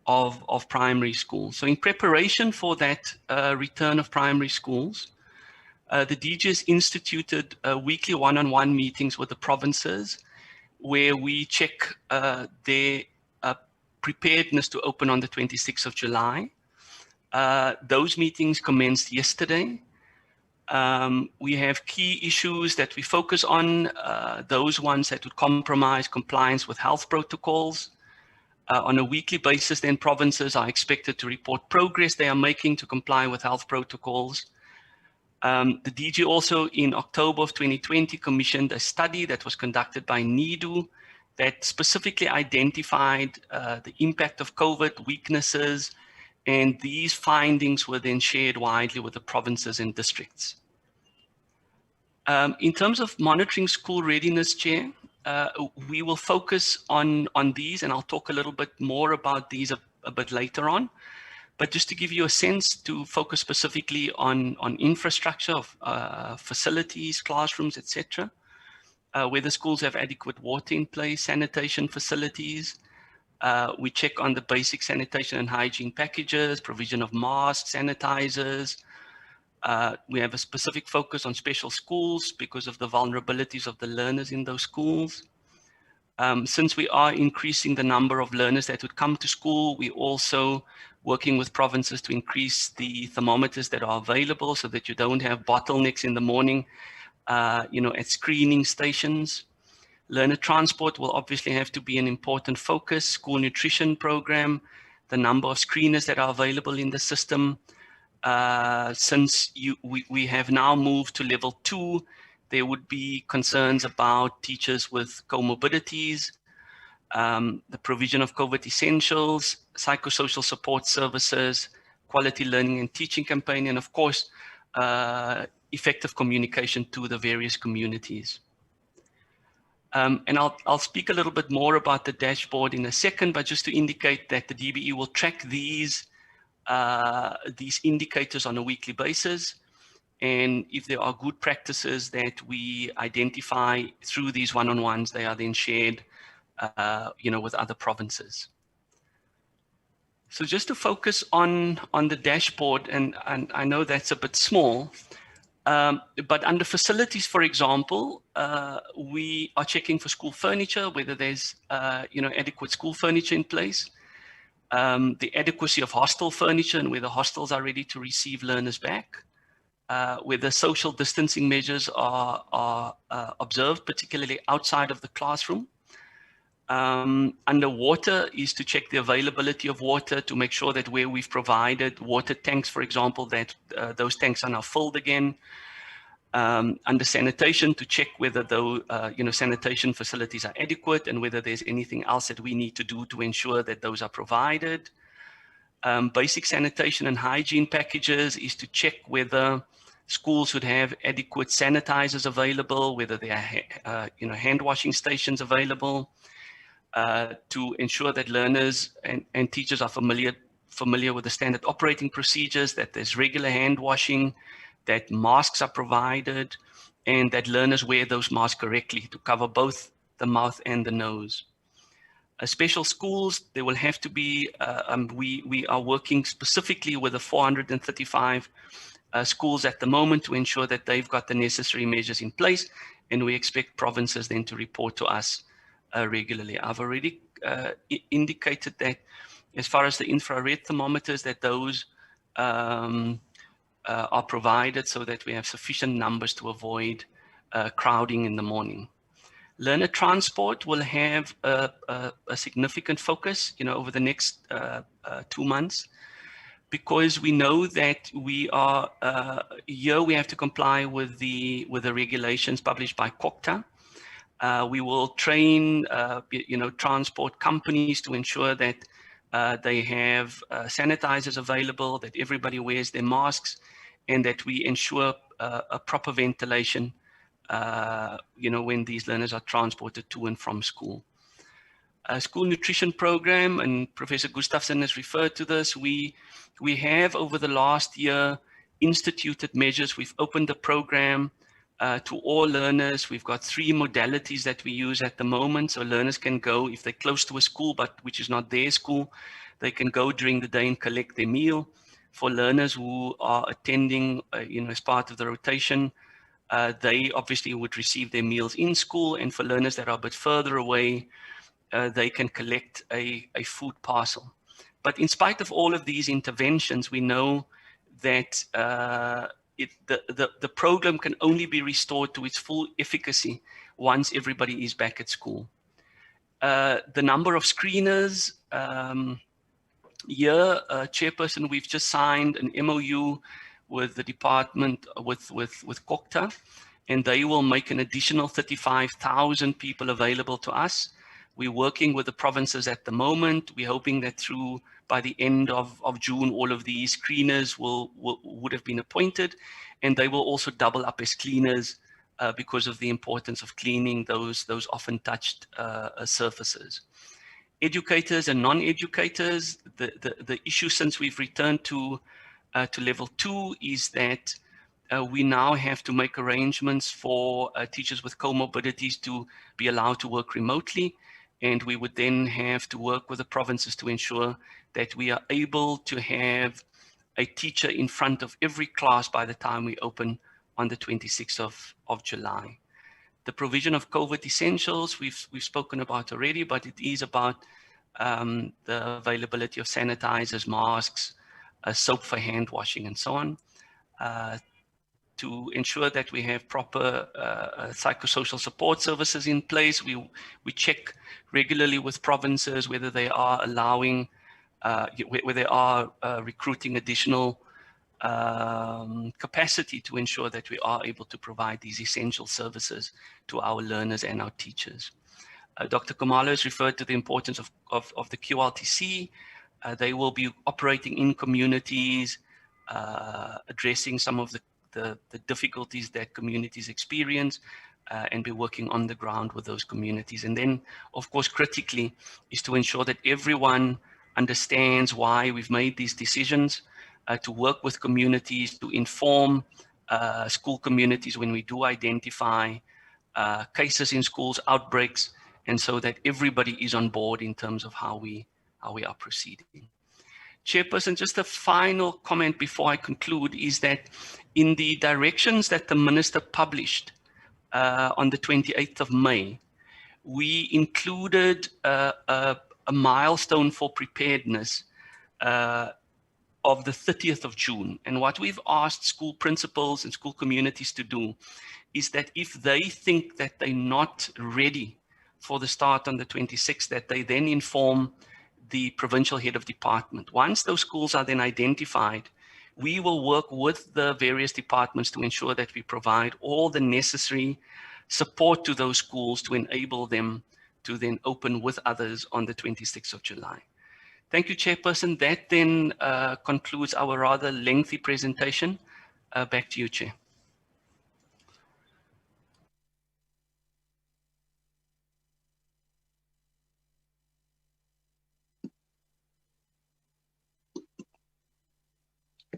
of primary schools. So in preparation for that return of primary schools, the DG has instituted weekly one-on-one meetings with the provinces, where we check their preparedness to open on the 26th of July. Those meetings commenced yesterday. We have key issues that we focus on, those ones that would compromise compliance with health protocols. On a weekly basis, then provinces are expected to report progress they are making to comply with health protocols. The DG also in October of 2020 commissioned a study that was conducted by NIDU that specifically identified the impact of COVID, weaknesses, and these findings were then shared widely with the provinces and districts. In terms of monitoring school readiness, Chair, we will focus on these, and I'll talk a little bit more about these a bit later on. But just to give you a sense, to focus specifically on infrastructure of facilities, classrooms, etc., whether schools have adequate water in place, sanitation facilities. We check on the basic sanitation and hygiene packages, provision of masks, sanitizers. We have a specific focus on special schools because of the vulnerabilities of the learners in those schools. Since we are increasing the number of learners that would come to school, we also working with provinces to increase the thermometers that are available so that you don't have bottlenecks in the morning, at screening stations. Learner transport will obviously have to be an important focus. School nutrition program, the number of screeners that are available in the system. Since we have now moved to level 2, there would be concerns about teachers with comorbidities, the provision of COVID essentials, psychosocial support services, quality learning and teaching campaign, and of course, effective communication to the various communities. And I'll speak a little bit more about the dashboard in a second, but just to indicate that the DBE will track these indicators on a weekly basis. And if there are good practices that we identify through these one-on-ones, they are then shared, with other provinces. So just to focus on the dashboard, and I know that's a bit small, but under facilities, for example, we are checking for school furniture, whether there's, adequate school furniture in place, the adequacy of hostel furniture and whether hostels are ready to receive learners back, whether social distancing measures are observed, particularly outside of the classroom. Under water is to check the availability of water to make sure that where we've provided water tanks, for example, that those tanks are now filled again. Under sanitation, to check whether those sanitation facilities are adequate and whether there's anything else that we need to do to ensure that those are provided. Basic sanitation and hygiene packages is to check whether schools should have adequate sanitizers available, whether there are hand washing stations available, to ensure that learners and teachers are familiar with the standard operating procedures, that there's regular hand washing, that masks are provided, and that learners wear those masks correctly to cover both the mouth and the nose. Special schools, there will have to be, we are working specifically with the 435 schools at the moment to ensure that they've got the necessary measures in place, and we expect provinces then to report to us regularly. I've already indicated that as far as the infrared thermometers, that those are provided so that we have sufficient numbers to avoid crowding in the morning. Learner transport will have a significant focus, over the next 2 months, because we know that we are here. We have to comply with the regulations published by COCTA. We will train, transport companies to ensure that they have sanitizers available, that everybody wears their masks, and that we ensure a proper ventilation, when these learners are transported to and from school. School nutrition program, and Professor Gustafsson has referred to this. We have over the last year instituted measures. We've opened the program to all learners. We've got 3 modalities that we use at the moment. So learners can go, if they're close to a school, but which is not their school, they can go during the day and collect their meal. For learners who are attending, as part of the rotation, they obviously would receive their meals in school. And for learners that are a bit further away, they can collect a food parcel. But in spite of all of these interventions, we know that the program can only be restored to its full efficacy once everybody is back at school. The number of screeners, Chairperson, we've just signed an MOU with the department, with COCTA, and they will make an additional 35,000 people available to us. We're working with the provinces at the moment. We're hoping that by the end of June, all of these screeners would have been appointed, and they will also double up as cleaners because of the importance of cleaning those often touched surfaces. educators and non-educators, the issue since we've returned to level 2 is that we now have to make arrangements for teachers with comorbidities to be allowed to work remotely. And we would then have to work with the provinces to ensure that we are able to have a teacher in front of every class by the time we open on the 26th of July. The provision of COVID essentials, we've spoken about already, but it is about the availability of sanitizers, masks, soap for hand washing, and so on, to ensure that we have proper psychosocial support services in place. We check regularly with provinces whether they are allowing, whether they are recruiting additional capacity to ensure that we are able to provide these essential services to our learners and our teachers. Dr. Khumalo has referred to the importance of the QRTC. They will be operating in communities, addressing some of the difficulties that communities experience, and be working on the ground with those communities. And then, of course, critically is to ensure that everyone understands why we've made these decisions, to work with communities, to inform school communities when we do identify cases in schools, outbreaks, and so that everybody is on board in terms of how we are proceeding. Chairperson, just a final comment before I conclude is that in the directions that the Minister published on the 28th of May, we included a milestone for preparedness of the 30th of June. And what we've asked school principals and school communities to do is that if they think that they're not ready for the start on the 26th, that they then inform the provincial head of department. Once those schools are then identified, we will work with the various departments to ensure that we provide all the necessary support to those schools to enable them to then open with others on the 26th of July. Thank you, Chairperson. That then concludes our rather lengthy presentation. Back to you, Chair.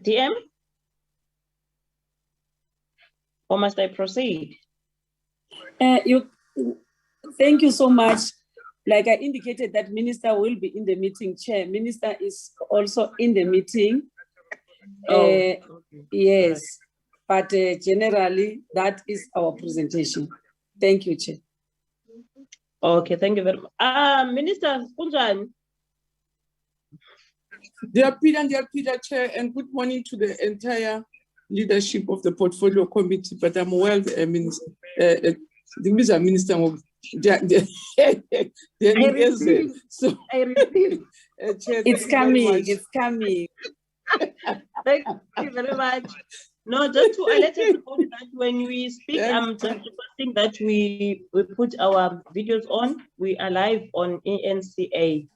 DM? Or must I proceed? Thank you so much. Like I indicated, that Minister will be in the meeting. Chair, Minister is also in the meeting. Okay. Yes, but generally, that is our presentation. Thank you, Chair. Okay, thank you very much. Minister Kunjan. Dear Peter, Chair, and good morning to the entire leadership of the Portfolio Committee. But I'm well, Minister. The Minister of so I repeat. Chair, it's coming. It's coming. Thank you very much. No, just to let everybody that when we speak, I'm just requesting that we put our videos on. We are live on ENCA.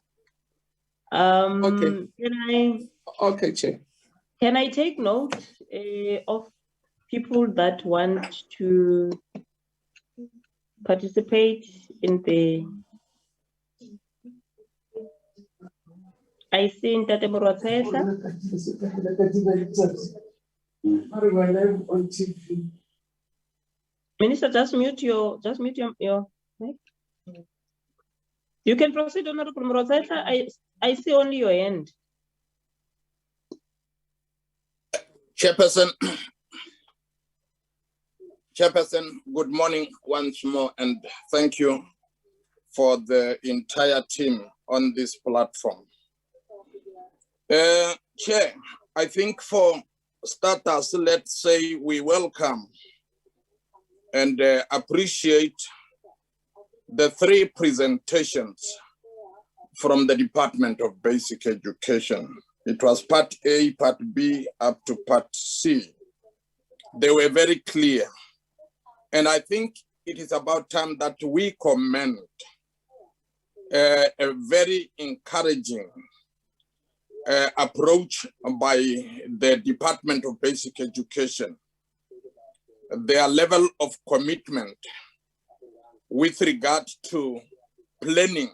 Okay. Okay, Chair. Can I take note of people that want to participate in the... I see in Tate Morotesa. Minister, just mute your mic. You can proceed, Honorable Morotesa. I see only your hand. Chairperson, good morning once more, and thank you for the entire team on this platform. Chair, I think for starters, let's say we welcome and appreciate the 3 presentations from the Department of Basic Education. It was part A, part B, up to part C. They were very clear. And I think it is about time that we commend a very encouraging approach by the Department of Basic Education. Their level of commitment with regard to planning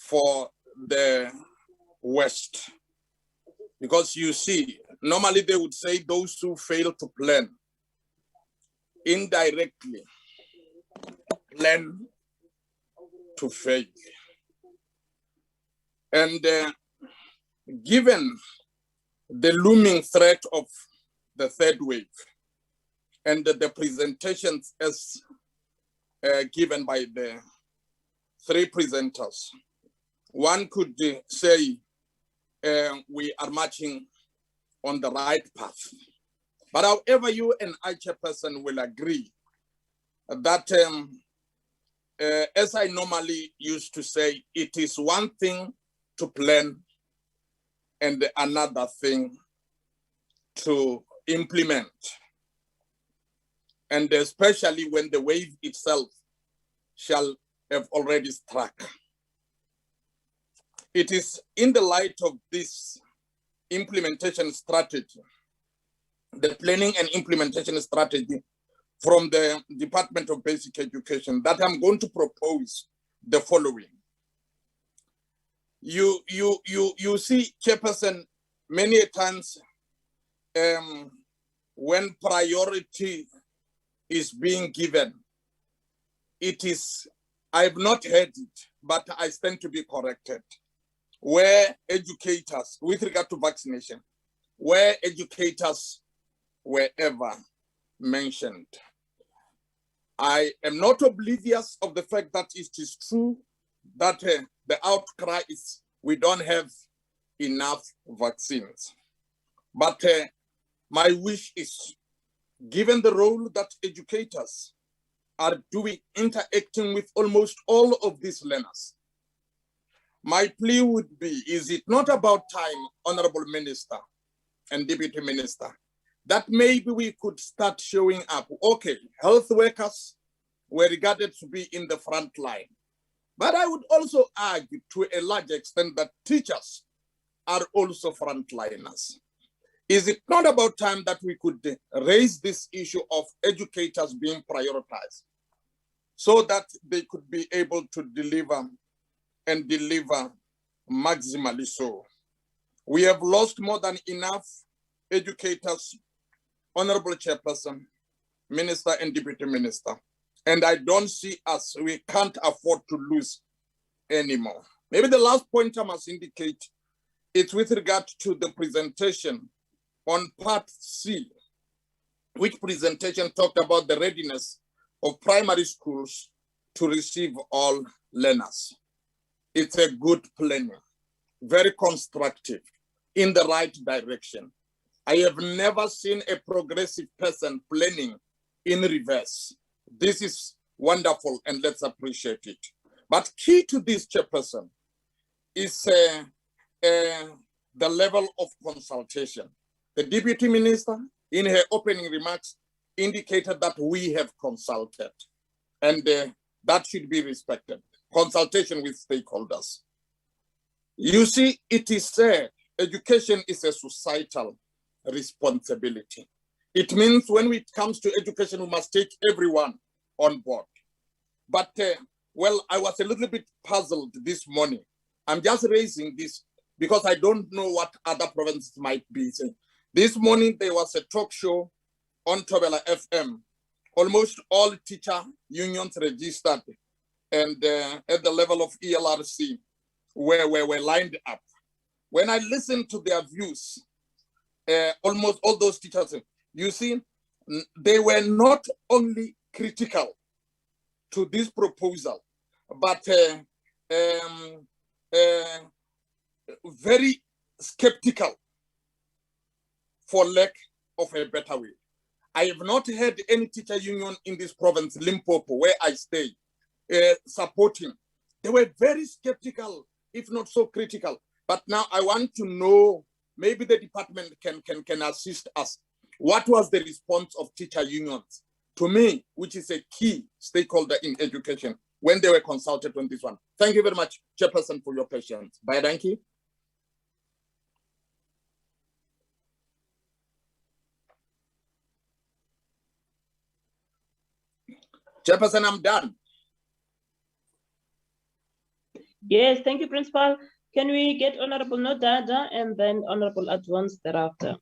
for the West. Because you see, normally they would say those who fail to plan indirectly plan to fail. And given the looming threat of the third wave and the presentations as given by the three presenters, one could say we are marching on the right path. But however, you and I, Chairperson, will agree that as I normally used to say, it is one thing to plan and another thing to implement. And especially when the wave itself shall have already struck. It is in the light of this implementation strategy, the planning and implementation strategy from the Department of Basic Education, that I'm going to propose the following. You see, Chairperson, many times when priority is being given, it is, I've not heard it, but I stand to be corrected, where educators, with regard to vaccination, where educators were ever mentioned. I am not oblivious of the fact that it is true that the outcry is we don't have enough vaccines. But my wish is, given the role that educators are doing, interacting with almost all of these learners, my plea would be, is it not about time, Honorable Minister and Deputy Minister, that maybe we could start showing up? Okay, health workers were regarded to be in the front line. But I would also argue to a large extent that teachers are also frontliners. Is it not about time that we could raise this issue of educators being prioritized so that they could be able to deliver and deliver maximally so? We have lost more than enough educators, Honorable Chairperson, Minister and Deputy Minister. And I don't see us, we can't afford to lose anymore. Maybe the last point I must indicate is with regard to the presentation on part C, which presentation talked about the readiness of primary schools to receive all learners. It's a good planning, very constructive, in the right direction. I have never seen a progressive person planning in reverse. This is wonderful and let's appreciate it. But key to this, Chairperson, is the level of consultation. The Deputy Minister, in her opening remarks, indicated that we have consulted, and that should be respected. Consultation with stakeholders. You see, it is said education is a societal responsibility. It means when it comes to education, we must take everyone on board. But, well, I was a little bit puzzled this morning. I'm just raising this because I don't know what other provinces might be saying. This morning, there was a talk show on Tobela FM. Almost all teacher unions registered, and at the level of ELRC, were lined up. When I listened to their views, almost all those teachers, you see, they were not only critical to this proposal, but very skeptical, for lack of a better way. I have not heard any teacher union in this province, Limpopo, where I stay, supporting. They were very skeptical, if not so critical. But now I want to know, maybe the department can assist us. What was the response of teacher unions to me, which is a key stakeholder in education, when they were consulted on this one? Thank you very much, Chairperson, for your patience. Bye, thank you. Chairperson, I'm done. Yes, thank you, Principal. Can we get Honorable Nodada and then Honorable Advance thereafter?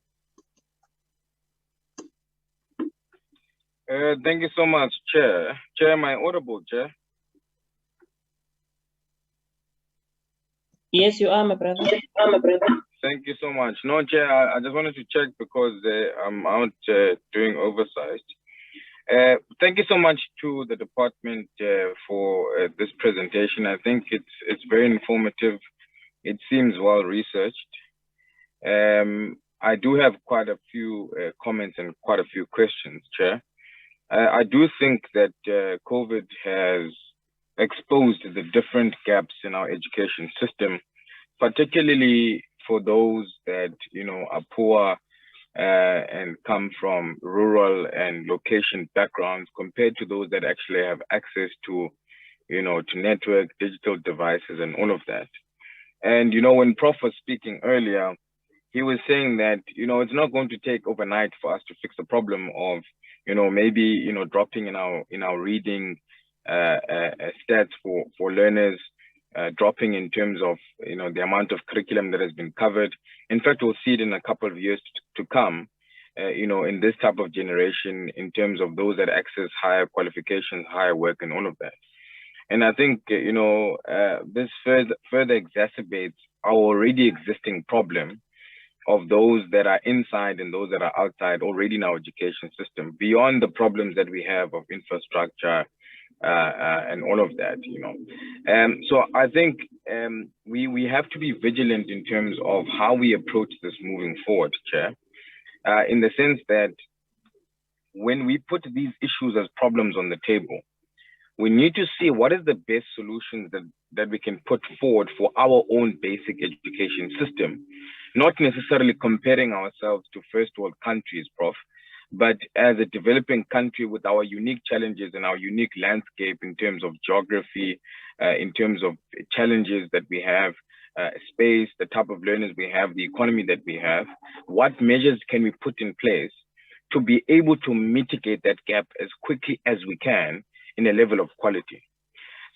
Thank you so much, Chair. Chair, am I audible, Chair? Yes, you are, my brother. Yes, you are, my brother. Thank you so much. No, Chair, I just wanted to check because I'm out doing oversight. Thank you so much to the department for this presentation. I think it's very informative. It seems well researched. I do have quite a few comments and quite a few questions, Chair. I do think that COVID has exposed the different gaps in our education system, particularly for those that, you know, are poor and come from rural and location backgrounds compared to those that actually have access to, you know, to network, digital devices and all of that. And, you know, when Prof was speaking earlier, he was saying that, you know, it's not going to take overnight for us to fix the problem of, you know, maybe, you know, dropping in our reading stats for learners, dropping in terms of, you know, the amount of curriculum that has been covered. In fact, we'll see it in a couple of years to come, you know, in this type of generation, in terms of those that access higher qualifications, higher work and all of that. And I think, you know, this further exacerbates our already existing problem of those that are inside and those that are outside already in our education system, beyond the problems that we have of infrastructure and all of that, you know. So I think we have to be vigilant in terms of how we approach this moving forward, Chair, in the sense that when we put these issues as problems on the table, we need to see what is the best solutions that we can put forward for our own basic education system, not necessarily comparing ourselves to first world countries, Prof, but as a developing country with our unique challenges and our unique landscape in terms of geography, in terms of challenges that we have, space, the type of learners we have, the economy that we have, what measures can we put in place to be able to mitigate that gap as quickly as we can in a level of quality?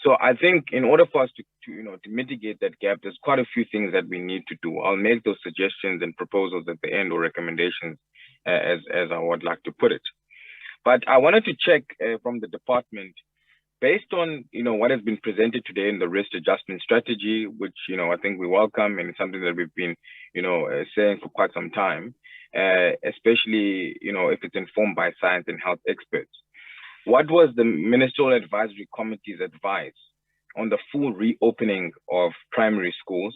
So I think in order for us to mitigate that gap, there's quite a few things that we need to do. I'll make those suggestions and proposals at the end, or recommendations, as I would like to put it. But I wanted to check from the department, based on, you know, what has been presented today in the risk adjustment strategy, which, you know, I think we welcome, and it's something that we've been, you know, saying for quite some time, especially, you know, if it's informed by science and health experts. What was the Ministerial Advisory Committee's advice on the full reopening of primary schools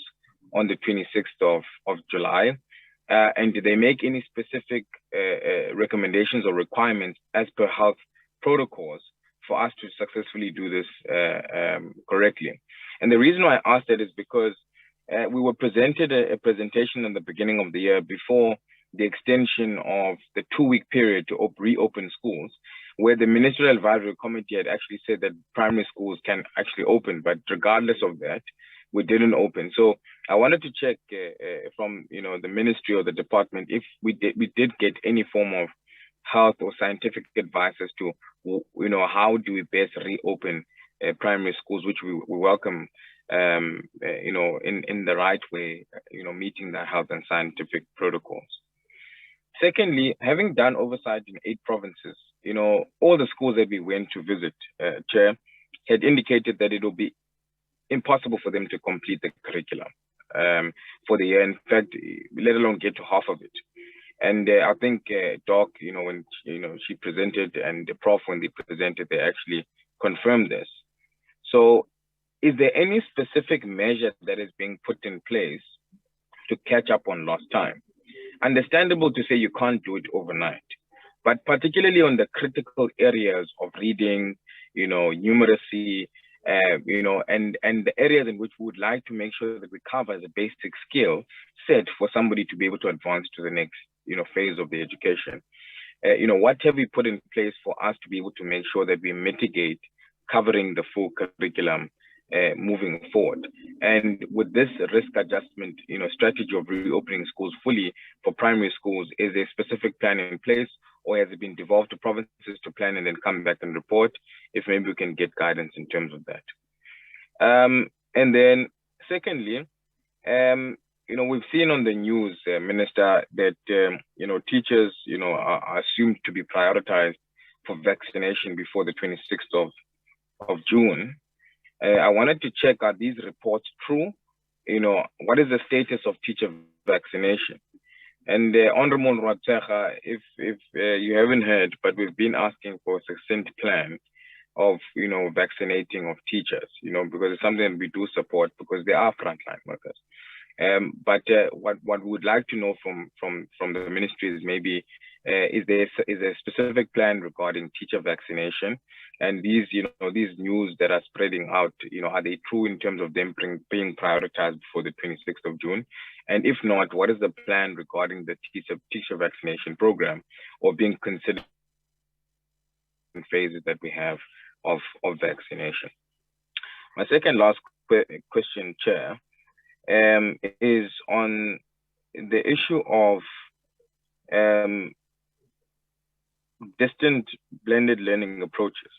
on the 26th of July? And did they make any specific recommendations or requirements as per health protocols for us to successfully do this correctly? And the reason why I asked that is because we were presented a presentation in the beginning of the year before the extension of the 2-week period to reopen schools, where the Ministerial Advisory Committee had actually said that primary schools can actually open, but regardless of that, we didn't open. So I wanted to check from, you know, the ministry or the department if we did get any form of health or scientific advice as to, you know, how do we best reopen primary schools, which we welcome, you know, in the right way, you know, meeting the health and scientific protocols. Secondly, having done oversight in 8 provinces, you know, all the schools that we went to visit, Chair, had indicated that it will be impossible for them to complete the curriculum for the year. In fact, let alone get to half of it. And I think Doc, you know, when she presented, and the Prof, when they presented, they actually confirmed this. So is there any specific measure that is being put in place to catch up on lost time? Understandable to say you can't do it overnight, but particularly on the critical areas of reading, you know, numeracy, you know, and the areas in which we would like to make sure that we cover as a basic skill set for somebody to be able to advance to the next, you know, phase of the education. You know, what have we put in place for us to be able to make sure that we mitigate covering the full curriculum moving forward? And with this risk adjustment, you know, strategy of reopening schools fully for primary schools, is a specific plan in place, or has it been devolved to provinces to plan and then come back and report? If maybe we can get guidance in terms of that. And then secondly, you know, we've seen on the news, Minister, that, you know, teachers, you know, are assumed to be prioritized for vaccination before the 26th of June. I wanted to check, are these reports true? You know, what is the status of teacher vaccination? And Honorable Rwatsecha, if you haven't heard, but we've been asking for a succinct plan of, you know, vaccinating of teachers, you know, because it's something we do support because they are frontline workers. But what we would like to know from the ministry is maybe is there a specific plan regarding teacher vaccination, and these, you know, these news that are spreading out, you know, are they true in terms of them being prioritized before the 26th of June? And if not, what is the plan regarding the teacher vaccination program, or being considered in phases that we have of vaccination? My second last question, Chair, is on the issue of distant blended learning approaches.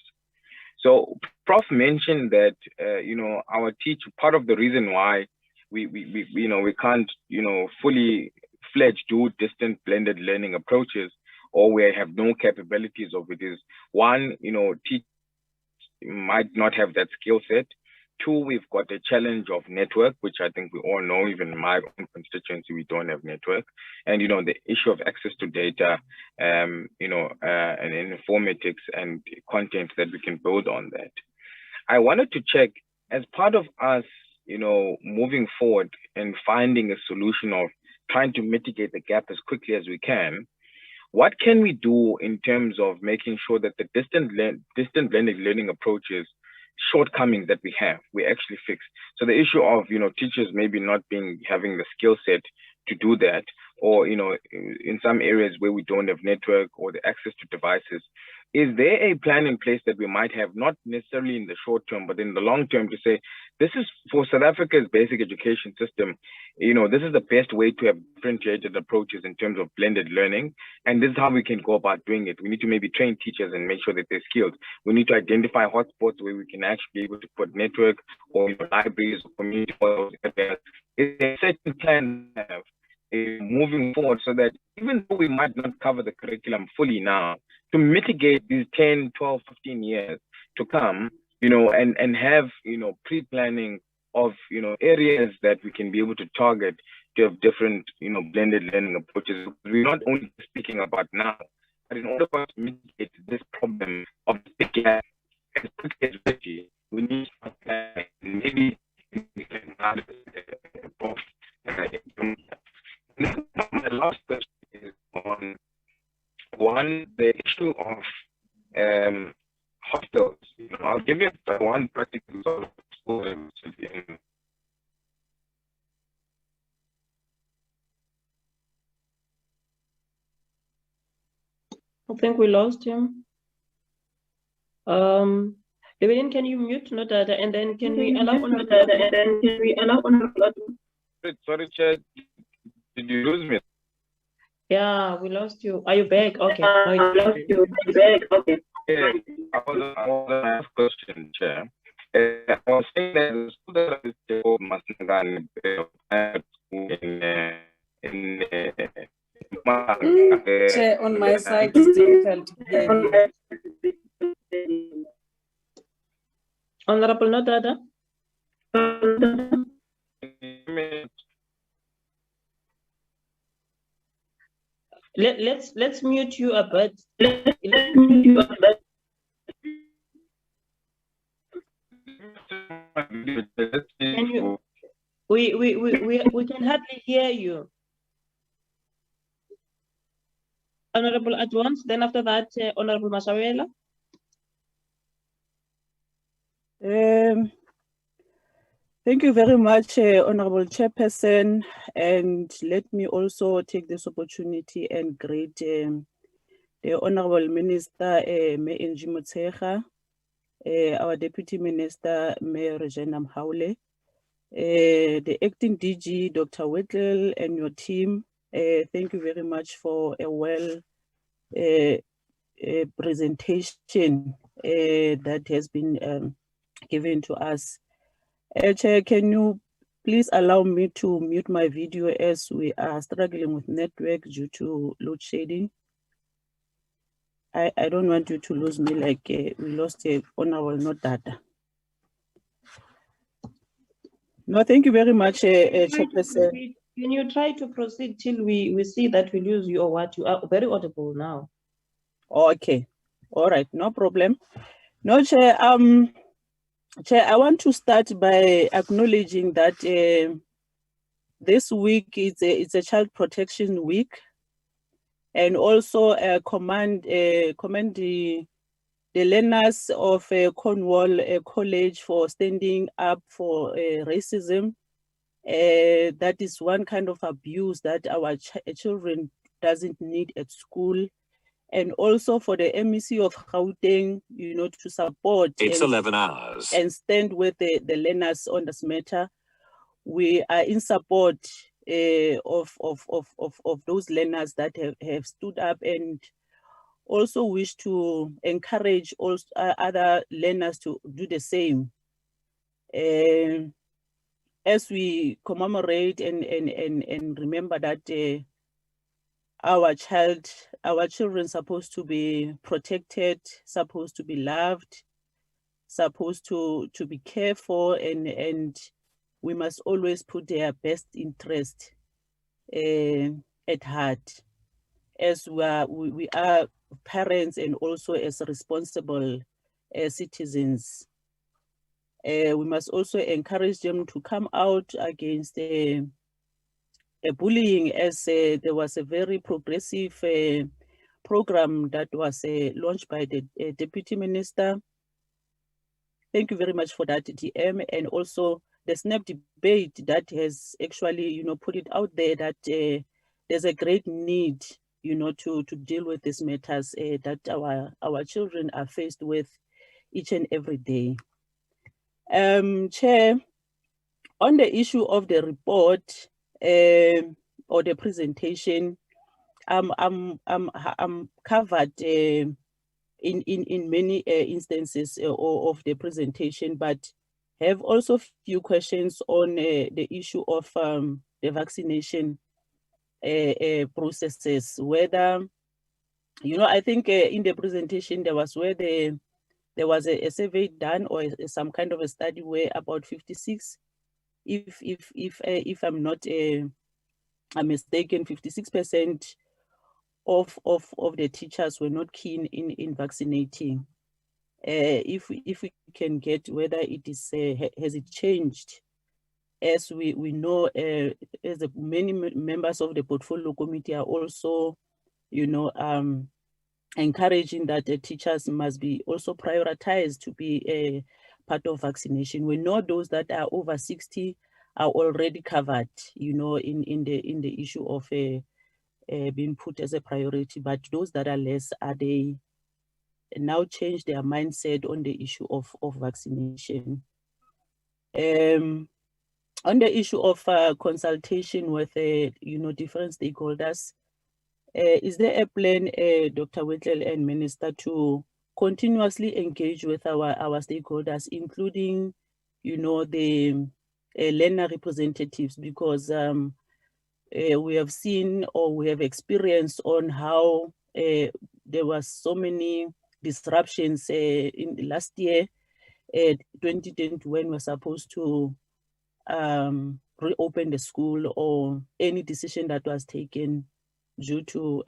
So Prof mentioned that, you know, our part of the reason why we you know, we can't, you know, fully fledged do distant blended learning approaches, or we have no capabilities of it, is one, you know, teachers might not have that skill set. Two, we've got a challenge of network, which I think we all know, even in my own constituency, we don't have network. And, you know, the issue of access to data, you know, and informatics and content that we can build on that. I wanted to check, as part of us, you know, moving forward and finding a solution of trying to mitigate the gap as quickly as we can, what can we do in terms of making sure that the distant blended learning approaches shortcomings that we have, we actually fix? So the issue of, you know, teachers maybe not having the skill set to do that, or, you know, in some areas where we don't have network or the access to devices, is there a plan in place that we might have, not necessarily in the short term, but in the long term, to say, this is for South Africa's basic education system, you know, this is the best way to have differentiated approaches in terms of blended learning, and this is how we can go about doing it. We need to maybe train teachers and make sure that they're skilled. We need to identify hotspots where we can actually be able to put network, or, you know, libraries or community halls. Is there a certain plan moving forward, so that even though we might not cover the curriculum fully now, to mitigate these 10, 12, 15 years to come, you know, and have, you know, pre-planning of, you know, areas that we can be able to target to have different, you know, blended learning approaches. We're not only speaking about now, but in order for us to mitigate this problem of the gap as quickly as ready, we need to plan. Maybe we can add a box. My last question is on the issue of hostels. You know, I'll give you one practical sort of school. I think we lost him. Evelyn, can you mute no data, and then can we allow Sorry, Chair, did you lose me? Yeah, we lost you. Are you back? Okay. I lost you. Are you back? Okay. Yeah, I was on my question, Chair. I was saying that the school that I was Masnagani Chair, on my side, it's difficult to hear you. Honorable Nodada. Let's mute you a bit. Let's mute you a bit. Can you? We can hardly hear you. Honorable Advance. Then after that, Honorable Masawela. Thank you very much, Honorable Chairperson, and let me also take this opportunity and greet the Honorable Minister, Enji Motshekga, our Deputy Minister, Mayor Regina Mhaule, the Acting DG, Dr. Whittle, and your team. Thank you very much for a well presentation that has been given to us. Chair, can you please allow me to mute my video as we are struggling with network due to load shedding? I don't want you to lose me like we lost honorable not data. No, thank you very much, Chairperson. Can you try to proceed till we see that we lose you or what? You are very audible now. Okay, all right, no problem. No, Chair, Chair, I want to start by acknowledging that this week it's a Child Protection Week, and also commend the learners of Cornwall College for standing up for racism. That is one kind of abuse that our children doesn't need at school. And also for the MEC of Gauteng, you know, to support it's 11 hours and stand with the learners on this matter. We are in support of those learners that have stood up, and also wish to encourage also other learners to do the same. As we commemorate and remember that our children supposed to be protected, supposed to be loved, supposed to be cared for, and we must always put their best interest at heart, as we are parents and also as responsible citizens. We must also encourage them to come out against bullying, as there was a very progressive program that was launched by the Deputy Minister. Thank you very much for that, DM, and also the SNAP debate that has actually, you know, put it out there that there's a great need, you know, to deal with these matters that our children are faced with each and every day. Chair, on the issue of the report or the presentation, I'm covered in many instances of the presentation, but have also few questions on the issue of the vaccination processes. Whether, you know, I think in the presentation there was where there was a survey done, or some kind of a study where about 56, if I'm not I'm mistaken, 56% of the teachers were not keen in vaccinating. If we can get whether it is has it changed, as we know, as many members of the portfolio committee are also, you know, encouraging that the teachers must be also prioritized to be a part of vaccination. We know those that are over 60 are already covered, you know, in the issue of being put as a priority, but those that are less, are they now change their mindset on the issue of vaccination? On the issue of consultation with you know, different stakeholders, is there a plan, Dr. Whittle and Minister, to continuously engage with our stakeholders, including, you know, the learner representatives? Because we have seen, or we have experienced on how there was so many disruptions in last year, 2020, when we're supposed to reopen the school, or any decision that was taken due to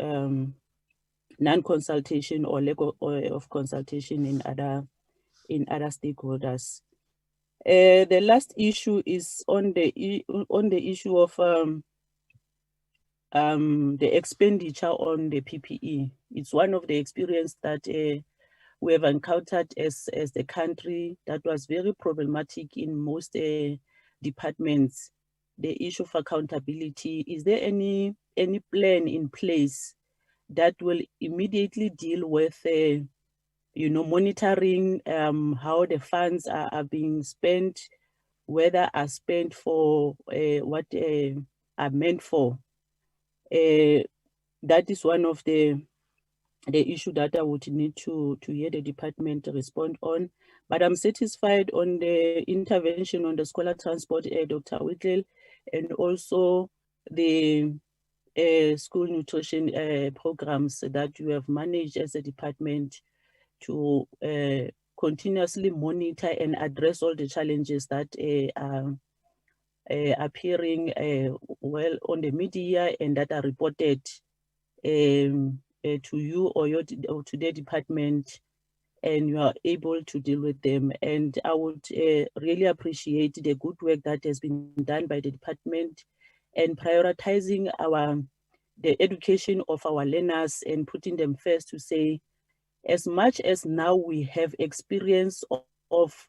non-consultation or lack of consultation in other stakeholders. The last issue is on the issue of the expenditure on the PPE. It's one of the experience that we have encountered as the country that was very problematic in most departments. The issue of accountability. Is there any plan in place that will immediately deal with you know, monitoring how the funds are being spent, whether are spent for what are meant for? That is one of the the issue that I would need to hear the department respond on. But I'm satisfied on the intervention on the scholar transport, Dr. Whittle, and also the school nutrition programs that you have managed as a department to continuously monitor and address all the challenges that are appearing well on the media and that are reported to you or to the department, and you are able to deal with them. And I would really appreciate the good work that has been done by the department and prioritizing the education of our learners and putting them first to say, as much as now we have experience of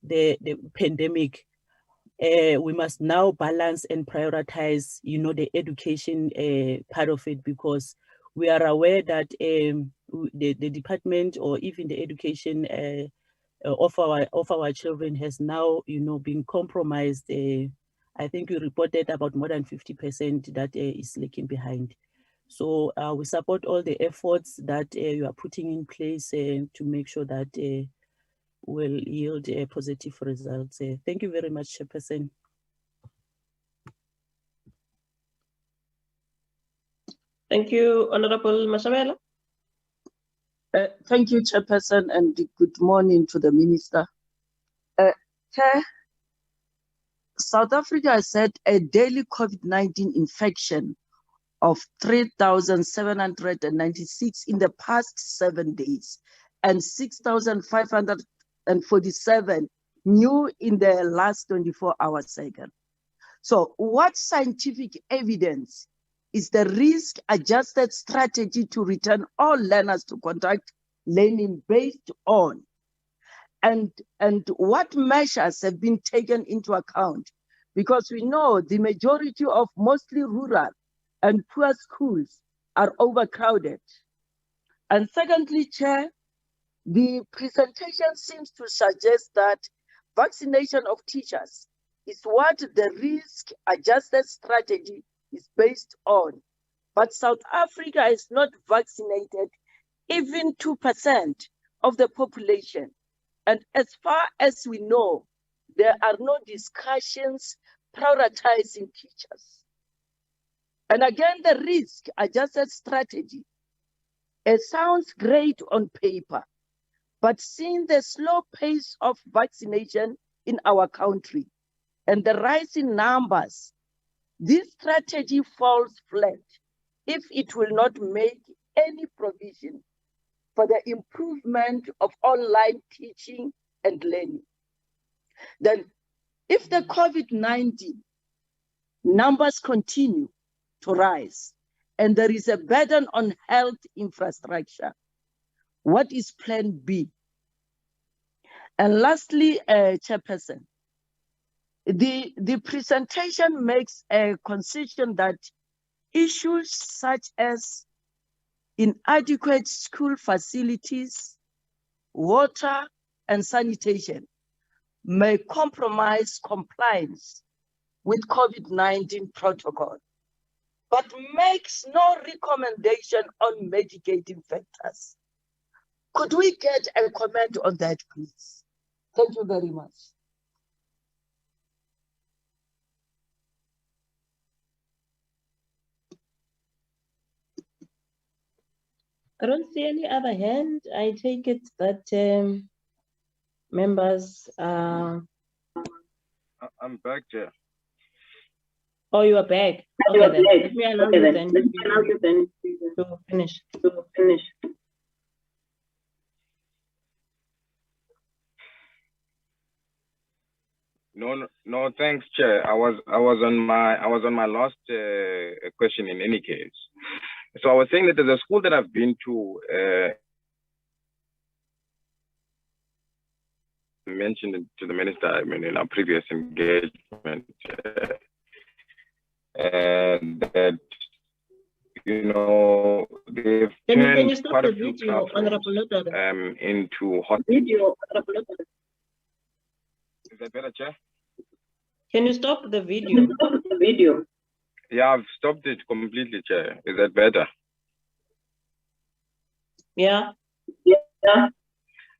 the pandemic, we must now balance and prioritize, the education part of it, because we are aware that the department or even the education of our children has now, been compromised. I think you reported about more than 50% that is lagging behind. So we support all the efforts that you are putting in place to make sure that will yield positive results. Thank you very much, Chairperson. Thank you, Honorable Mashabela. Thank you, Chairperson, and good morning to the Minister. Chair, South Africa has had a daily COVID-19 infection of 3,796 in the past 7 days, and 6,547 new in the last 24-hour cycle. So what scientific evidence is the risk-adjusted strategy to return all learners to contact learning based on? And what measures have been taken into account? Because we know the majority of mostly rural and poor schools are overcrowded. And secondly, Chair, the presentation seems to suggest that vaccination of teachers is what the risk-adjusted strategy is based on. But South Africa is not vaccinated even 2% of the population. And as far as we know, there are no discussions prioritizing teachers. And again, the risk-adjusted strategy, it sounds great on paper, but seeing the slow pace of vaccination in our country and the rising numbers, this strategy falls flat if it will not make any provision for the improvement of online teaching and learning. Then, if the COVID-19 numbers continue to rise and there is a burden on health infrastructure, what is Plan B? And lastly, Chairperson, the presentation makes a concession that issues such as inadequate school facilities, water, and sanitation may compromise compliance with COVID-19 protocol, but makes no recommendation on mitigating factors. Could we get a comment on that, please? Thank you very much. I don't see any other hand. I take it that members are... I'm back, Chair. Oh, you are back. Okay, then. Let me allow you then to finish. No, thanks, Chair. I was on my last question in any case. So I was saying that there's a school that I've been to, mentioned it to the minister, I mean, in our previous engagement, and that, they've turned quite a few classrooms into hospitals. Is that better, Chair? Can you stop the video? Yeah, I've stopped it completely, Chair. Is that better? Yeah.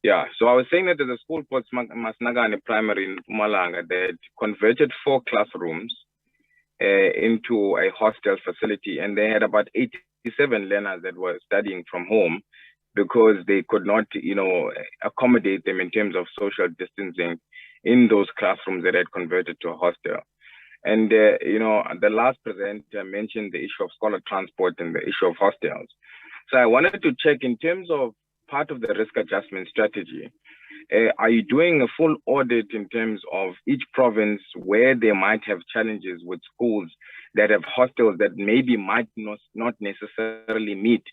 Yeah, so I was saying that there's a school called Masnagane Primary in Mpumalanga that converted 4 classrooms into a hostel facility, and they had about 87 learners that were studying from home because they could not, accommodate them in terms of social distancing in those classrooms that had converted to a hostel. And, the last presenter mentioned the issue of scholar transport and the issue of hostels. So I wanted to check in terms of part of the risk adjustment strategy. Are you doing a full audit in terms of each province where they might have challenges with schools that have hostels that maybe might not necessarily meet,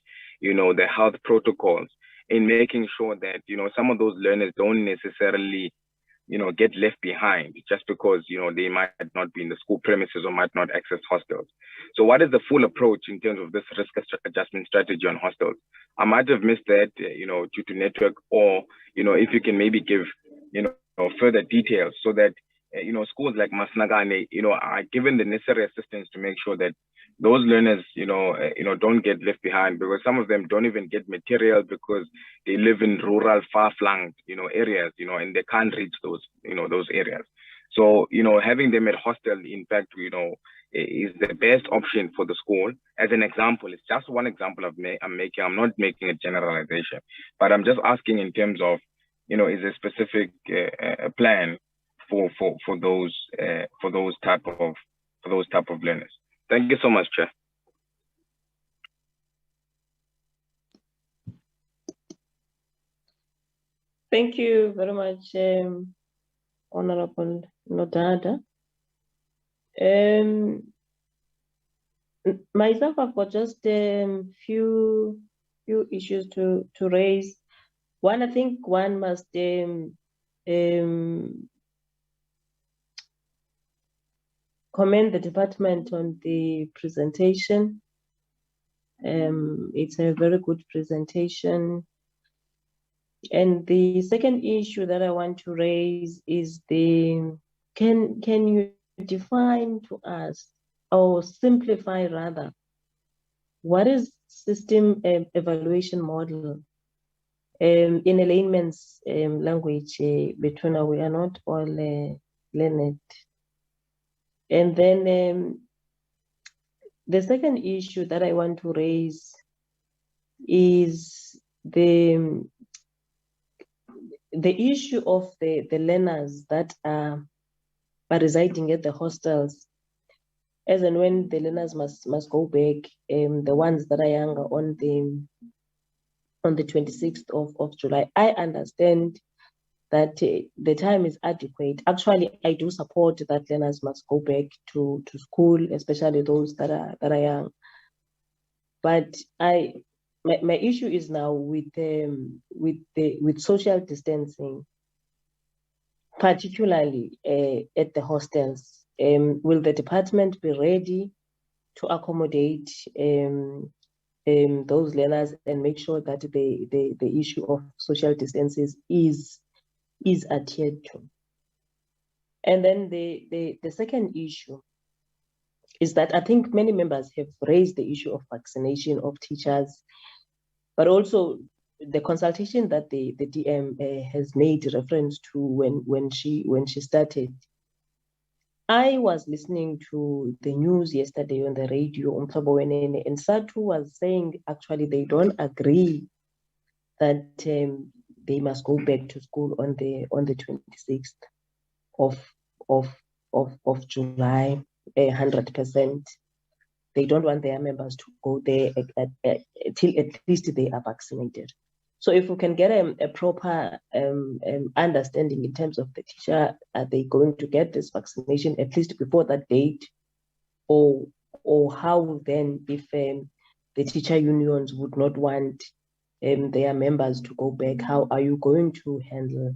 the health protocols, in making sure that, some of those learners don't necessarily, get left behind just because, they might not be in the school premises or might not access hostels. So what is the full approach in terms of this risk adjustment strategy on hostels? I might have missed that, due to network, or, if you can maybe give, further details so that, schools like Masnagane, are given the necessary assistance to make sure that those learners, don't get left behind, because some of them don't even get material because they live in rural, far-flung, areas, and they can't reach those, those areas. So, having them at hostel, in fact, is the best option for the school. As an example, it's just one example I'm making. I'm not making a generalization, but I'm just asking in terms of, is a specific plan for those type of learners. Thank you so much, Chair. Thank you very much, Honorable Nodada. Myself, I've got just a few issues to raise. One, I think one must commend the department on the presentation. It's a very good presentation. And the second issue that I want to raise is can you define to us, or simplify rather, what is system evaluation model? In a layman's language, Betuna, we are not all learned. And then the second issue that I want to raise is the issue of the learners that are residing at the hostels, as and when the learners must go back, the ones that are younger, on the 26th of July. I understand that the time is adequate. Actually, I do support that learners must go back to school, especially those that are young. But my issue is now with social distancing, particularly at the hostels. Will the department be ready to accommodate those learners and make sure that the issue of social distances is adhered to? And then the second issue is that I think many members have raised the issue of vaccination of teachers, but also the consultation that the DM has made reference to when she started. I was listening to the news yesterday on the radio, and Satu was saying actually they don't agree that they must go back to school on the 26th of July, 100%. They don't want their members to go there till at least they are vaccinated. So if we can get a proper understanding in terms of the teacher, are they going to get this vaccination at least before that date? Or how then, if the teacher unions would not want their members to go back, how are you going to handle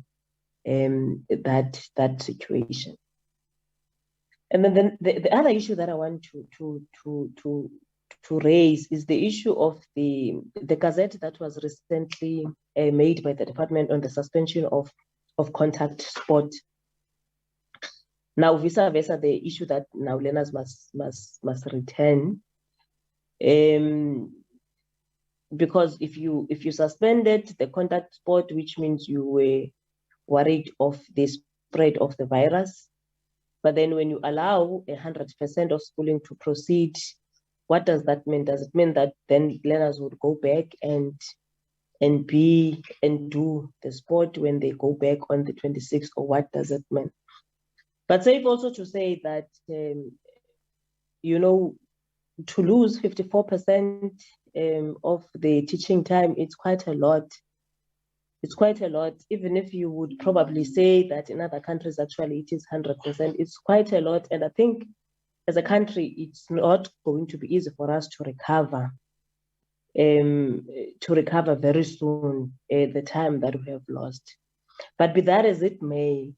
that situation? And then the other issue that I want to raise is the issue of the gazette that was recently made by the department on the suspension of contact sport. Now, vice versa, the issue that now learners must return. because if you suspended the contact sport, which means you were worried of the spread of the virus, but then when you allow 100% of schooling to proceed, what does that mean? Does it mean that then learners would go back and do the sport when they go back on the 26th, or what does it mean? But safe also to say that, you know, to lose 54% of the teaching time, it's quite a lot. It's quite a lot, even if you would probably say that in other countries, actually, it is 100%. It's quite a lot. And I think as a country, it's not going to be easy for us to recover very soon the time that we have lost. But be that as it may,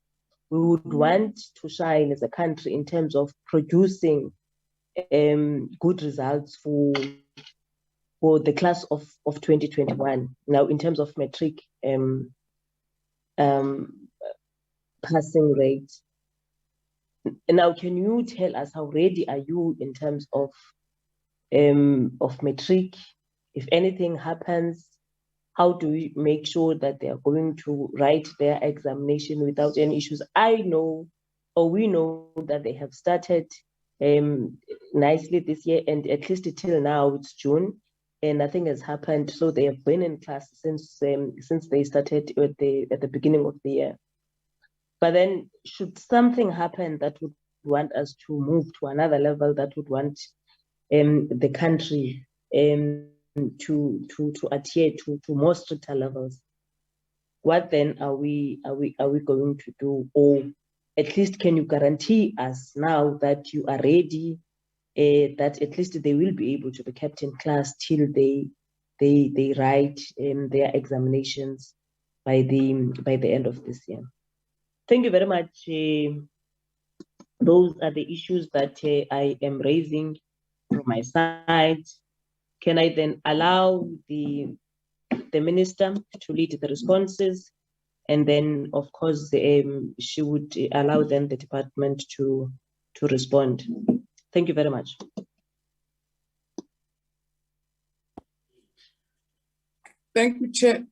we would want to shine as a country in terms of producing good results for the class of 2021. Now, in terms of matric passing rate. Now, can you tell us how ready are you in terms of matric? If anything happens, how do we make sure that they are going to write their examination without any issues? I know, or we know, that they have started nicely this year, and at least till now it's June, and nothing has happened. So they have been in class since they started at the beginning of the year. But then, should something happen that would want us to move to another level, that would want the country to adhere to more stricter levels, what then are we going to do? Or at least, can you guarantee us now that you are ready, that at least they will be able to be kept in class till they write their examinations by the end of this year? Thank you very much. Those are the issues that I am raising from my side. Can I then allow the minister to lead the responses? And then, of course, she would allow then the department to respond. Thank you very much. Thank you, Chair.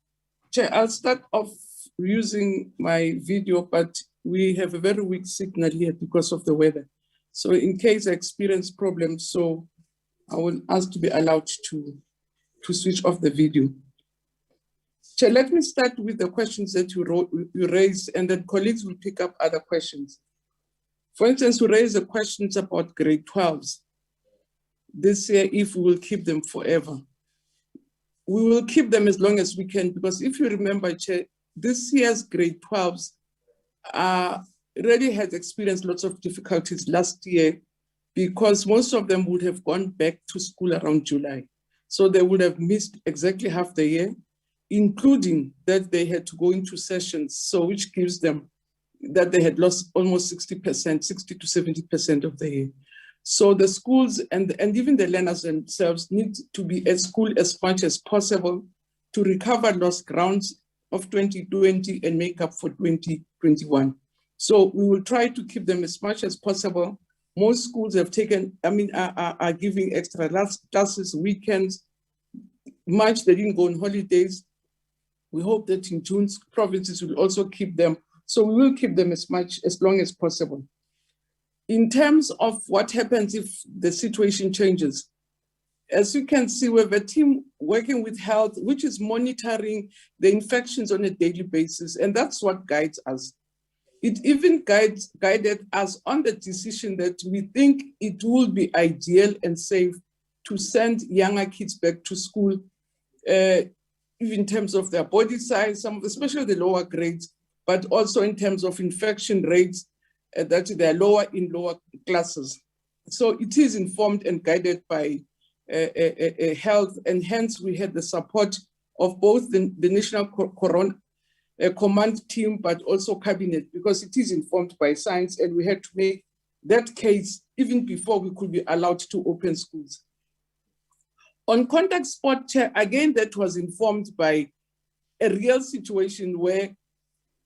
Chair, I'll start off using my video, but we have a very weak signal here because of the weather. So in case I experience problems, so I will ask to be allowed to switch off the video. Chair, let me start with the questions that you raised, and then colleagues will pick up other questions. For instance, we raised the questions about grade 12s. This year, if we will keep them forever. We will keep them as long as we can, because if you remember, Chair, this year's grade 12s really had experienced lots of difficulties last year, because most of them would have gone back to school around July. So they would have missed exactly half the year, including that they had to go into sessions, so which gives them that they had lost almost 60%, 60 to 70% of the year. So the schools and even the learners themselves need to be at school as much as possible to recover lost grounds of 2020 and make up for 2021. So we will try to keep them as much as possible. Most schools have taken, are giving extra classes, weekends. March, they didn't go on holidays. We hope that in June, provinces will also keep them. So we will keep them as long as possible. In terms of what happens if the situation changes, as you can see, we have a team working with health, which is monitoring the infections on a daily basis, and that's what guides us. It even guided us on the decision that we think it will be ideal and safe to send younger kids back to school, even in terms of their body size, especially the lower grades, but also in terms of infection rates, that they're lower in lower classes. So it is informed and guided by health, and hence we had the support of both the National Corona Command team, but also Cabinet, because it is informed by science, and we had to make that case even before we could be allowed to open schools. On contact sport, Chair, again, that was informed by a real situation where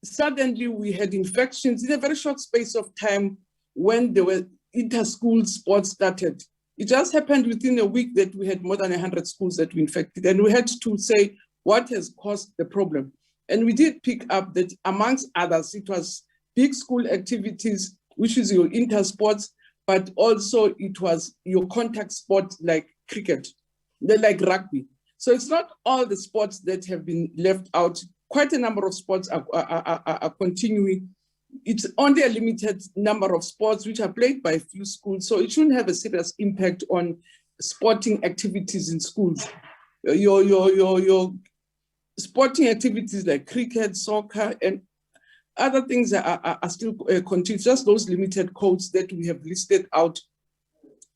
suddenly we had infections in a very short space of time when there were inter-school sports started. It just happened within a week that we had more than 100 schools that were infected, and we had to say what has caused the problem. And we did pick up that amongst others, it was big school activities, which is your inter-sports, but also it was your contact sport like cricket, like rugby. So it's not all the sports that have been left out. Quite a number of sports are continuing. It's only a limited number of sports which are played by a few schools, so it shouldn't have a serious impact on sporting activities in schools. Your sporting activities like cricket, soccer, and other things are still continuing. Just those limited codes that we have listed out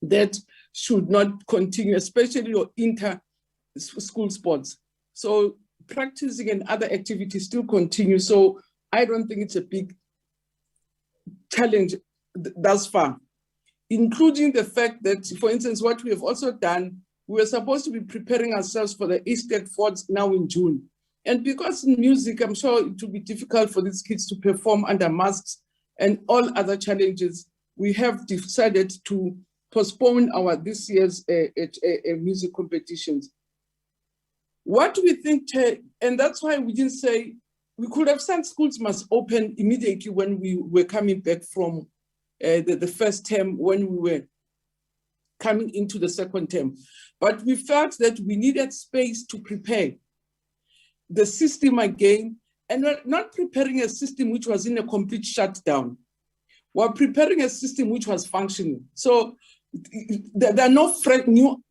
that should not continue, especially your inter-school sports. So practicing and other activities still continue. So I don't think it's a big challenge thus far, including the fact that, for instance, what we have also done, we were supposed to be preparing ourselves for the Easter Forts now in June. And because in music, I'm sure it will be difficult for these kids to perform under masks and all other challenges, we have decided to postpone this year's music competitions. What we think, and that's why we didn't say, we could have said schools must open immediately when we were coming back from the first term, when we were coming into the second term. But we felt that we needed space to prepare the system again, and we're not preparing a system which was in a complete shutdown. We're preparing a system which was functioning. So there are no new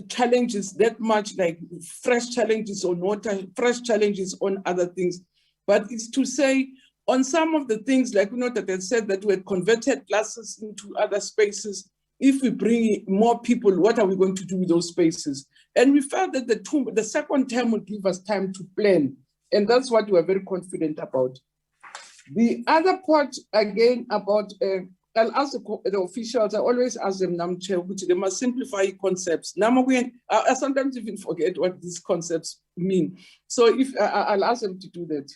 challenges that much, like fresh challenges on water, fresh challenges on other things. But it's to say, on some of the things, like that I said that we had converted classes into other spaces. If we bring more people, what are we going to do with those spaces? And we felt that the second term would give us time to plan. And that's what we're very confident about. The other part, again, about, I'll ask the officials, I always ask them, Chair, which they must simplify concepts. I sometimes even forget what these concepts mean. So if I'll ask them to do that.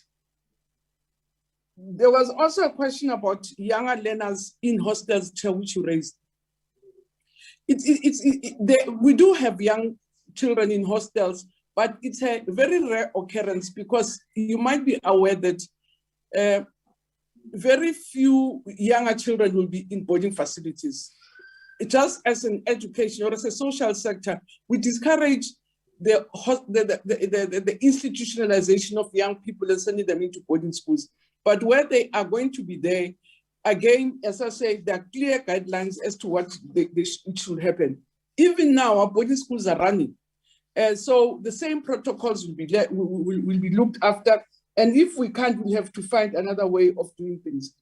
There was also a question about younger learners in hostels, Chair, which you raised. We do have young children in hostels, but it's a very rare occurrence because you might be aware that very few younger children will be in boarding facilities. Just as an education or as a social sector, we discourage the institutionalization of young people and sending them into boarding schools. But where they are going to be there, again, as I say, there are clear guidelines as to what it should happen. Even now, our boarding schools are running. So the same protocols will be looked after. And if we can't, we have to find another way of doing things.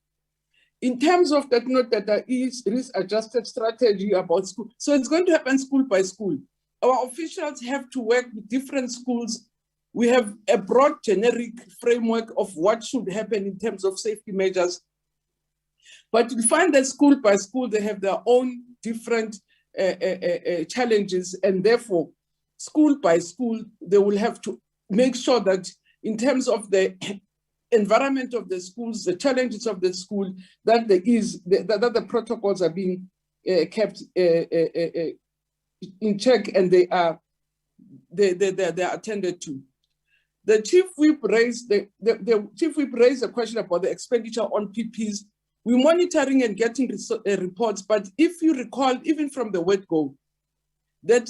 In terms of that, note that there is risk-adjusted strategy about school. So it's going to happen school by school. Our officials have to work with different schools. We have a broad generic framework of what should happen in terms of safety measures. But we find that school by school, they have their own different challenges. And therefore, school by school, they will have to make sure that in terms of the environment of the schools, the challenges of the school, that the protocols are being kept in check and they are attended to. The chief whip raised a question about the expenditure on PPs. We're monitoring and getting reports, but if you recall, even from the word go, that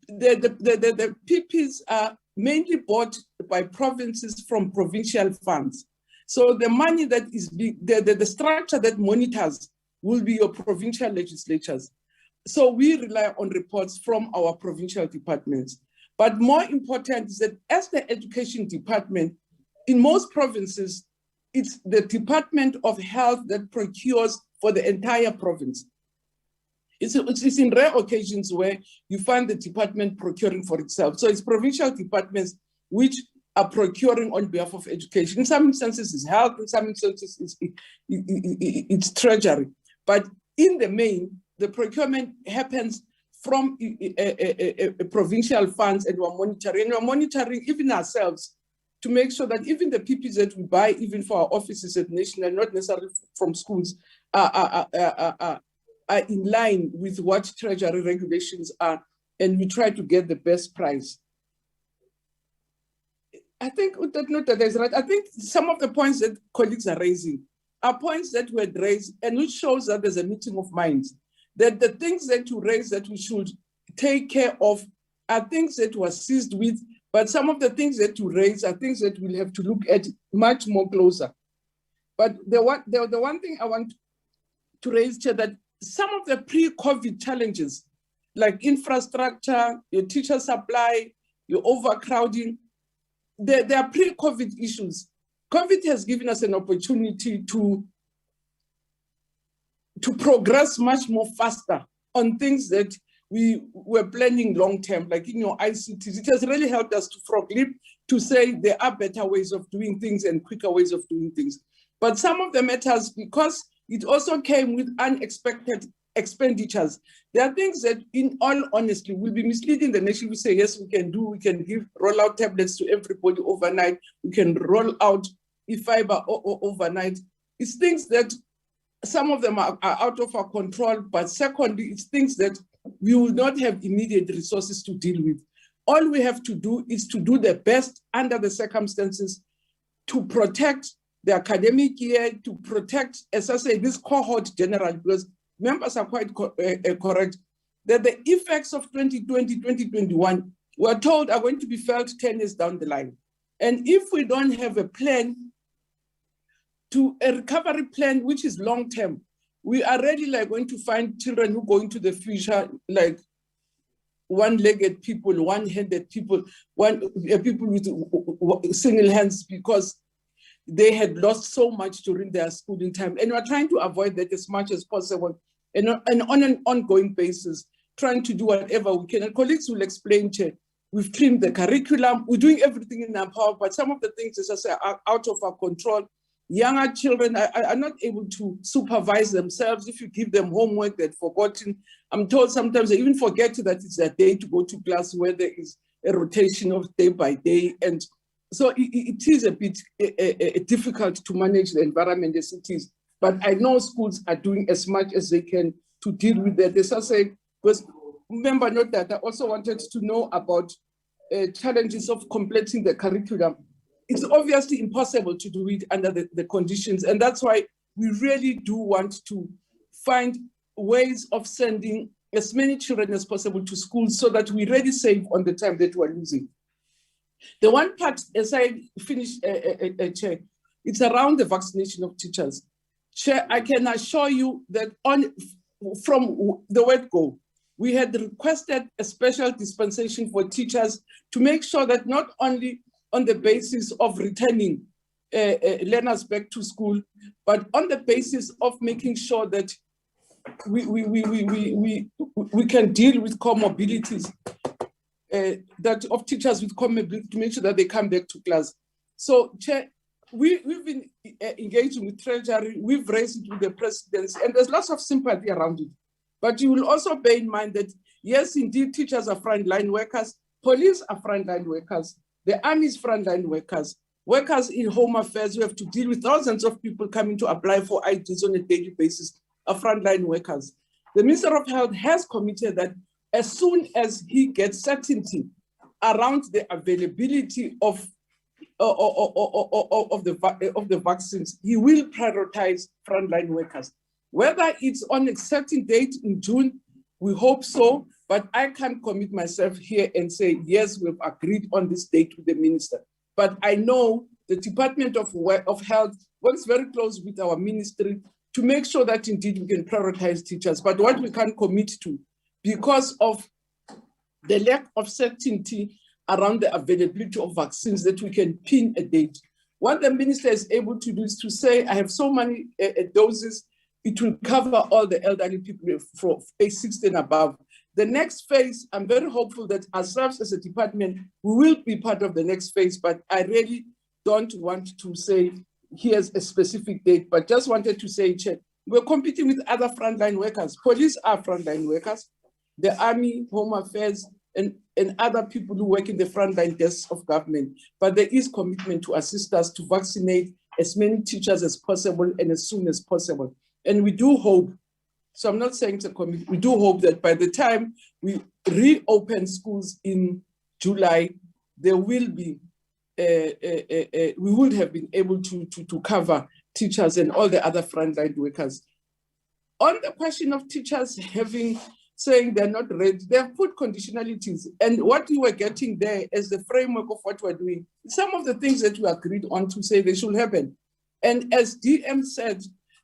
the PPs are mainly bought by provinces from provincial funds. So the money that is the structure that monitors will be your provincial legislatures. So we rely on reports from our provincial departments. But more important is that as the education department, in most provinces, it's the Department of Health that procures for the entire province. It's in rare occasions where you find the department procuring for itself. So it's provincial departments which are procuring on behalf of education. In some instances, it's health, in some instances, it's treasury. But in the main, the procurement happens from provincial funds, and we're monitoring. And we're monitoring even ourselves to make sure that even the PPs that we buy, even for our offices at national, not necessarily from schools, are are in line with what Treasury regulations are, and we try to get the best price. I think that is right. I think some of the points that colleagues are raising are points that were raised, and which shows that there's a meeting of minds, that the things that you raise that we should take care of are things that were seized with, but some of the things that you raise are things that we'll have to look at much more closer. But the one thing I want to raise, Chair, that some of the pre-COVID challenges, like infrastructure, your teacher supply, your overcrowding, there are pre-COVID issues. COVID has given us an opportunity to progress much more faster on things that we were planning long-term, like in your ICTs. It has really helped us to frog leap, to say there are better ways of doing things and quicker ways of doing things. But some of the matters, because it also came with unexpected expenditures, there are things that, in all honesty, will be misleading the nation. We say, yes, we can roll out tablets to everybody overnight. We can roll out e-fiber overnight. It's things that some of them are out of our control, but secondly, it's things that we will not have immediate resources to deal with. All we have to do is to do the best under the circumstances to protect the academic year, to protect, as I say, this cohort generally, because members are quite correct, that the effects of 2020, 2021, we're told are going to be felt 10 years down the line. And if we don't have a plan, a recovery plan, which is long-term, we are really going to find children who go into the future like one-legged people, one-handed people, people with single hands, because they had lost so much during their schooling time. And we're trying to avoid that as much as possible, and on an ongoing basis, trying to do whatever we can. And colleagues will explain, Chair, we've trimmed the curriculum, we're doing everything in our power, but some of the things, as I say, are out of our control. Younger children are not able to supervise themselves. If you give them homework, they've forgotten. I'm told sometimes they even forget that it's their day to go to class, where there is a rotation of day by day. And so it is a bit difficult to manage the environment as it is. But I know schools are doing as much as they can to deal with that. As I say, because remember, note that I also wanted to know about challenges of completing the curriculum. It's obviously impossible to do it under the conditions. And that's why we really do want to find ways of sending as many children as possible to school so that we really save on the time that we're losing. The one part, as I finish, Chair, it's around the vaccination of teachers. Chair, I can assure you that from the word go, we had requested a special dispensation for teachers to make sure that not only on the basis of returning learners back to school, but on the basis of making sure that we can deal with comorbidities, that of teachers with comorbidities, to make sure that they come back to class. So, Chair, we've been engaging with Treasury, we've raised it with the presidency, and there's lots of sympathy around it. But you will also bear in mind that, yes, indeed, teachers are frontline workers, police are frontline workers, the army is frontline workers, workers in home affairs who have to deal with thousands of people coming to apply for IDs on a daily basis are frontline workers. The Minister of Health has committed that as soon as he gets certainty around the availability of the vaccines, he will prioritize frontline workers. Whether it's on a certain date in June, we hope so, but I can't commit myself here and say, yes, we've agreed on this date with the minister. But I know the Department of Health works very close with our ministry to make sure that indeed we can prioritize teachers. But what we can't commit to, because of the lack of certainty around the availability of vaccines, that we can pin a date. What the minister is able to do is to say, I have so many doses, it will cover all the elderly people from age 60 and above. The next phase, I'm very hopeful that ourselves as a department, we will be part of the next phase, but I really don't want to say here's a specific date, but just wanted to say, Chair, we're competing with other frontline workers. Police are frontline workers, the army, home affairs, and other people who work in the frontline desks of government. But there is commitment to assist us to vaccinate as many teachers as possible and as soon as possible. And we do hope So I'm not saying it's a committee. We do hope that by the time we reopen schools in July, there will be, we would have been able to cover teachers and all the other frontline workers. On the question of teachers saying they're not ready, they have put conditionalities. And what we were getting there as the framework of what we're doing, some of the things that we agreed on to say they should happen. And as DM said,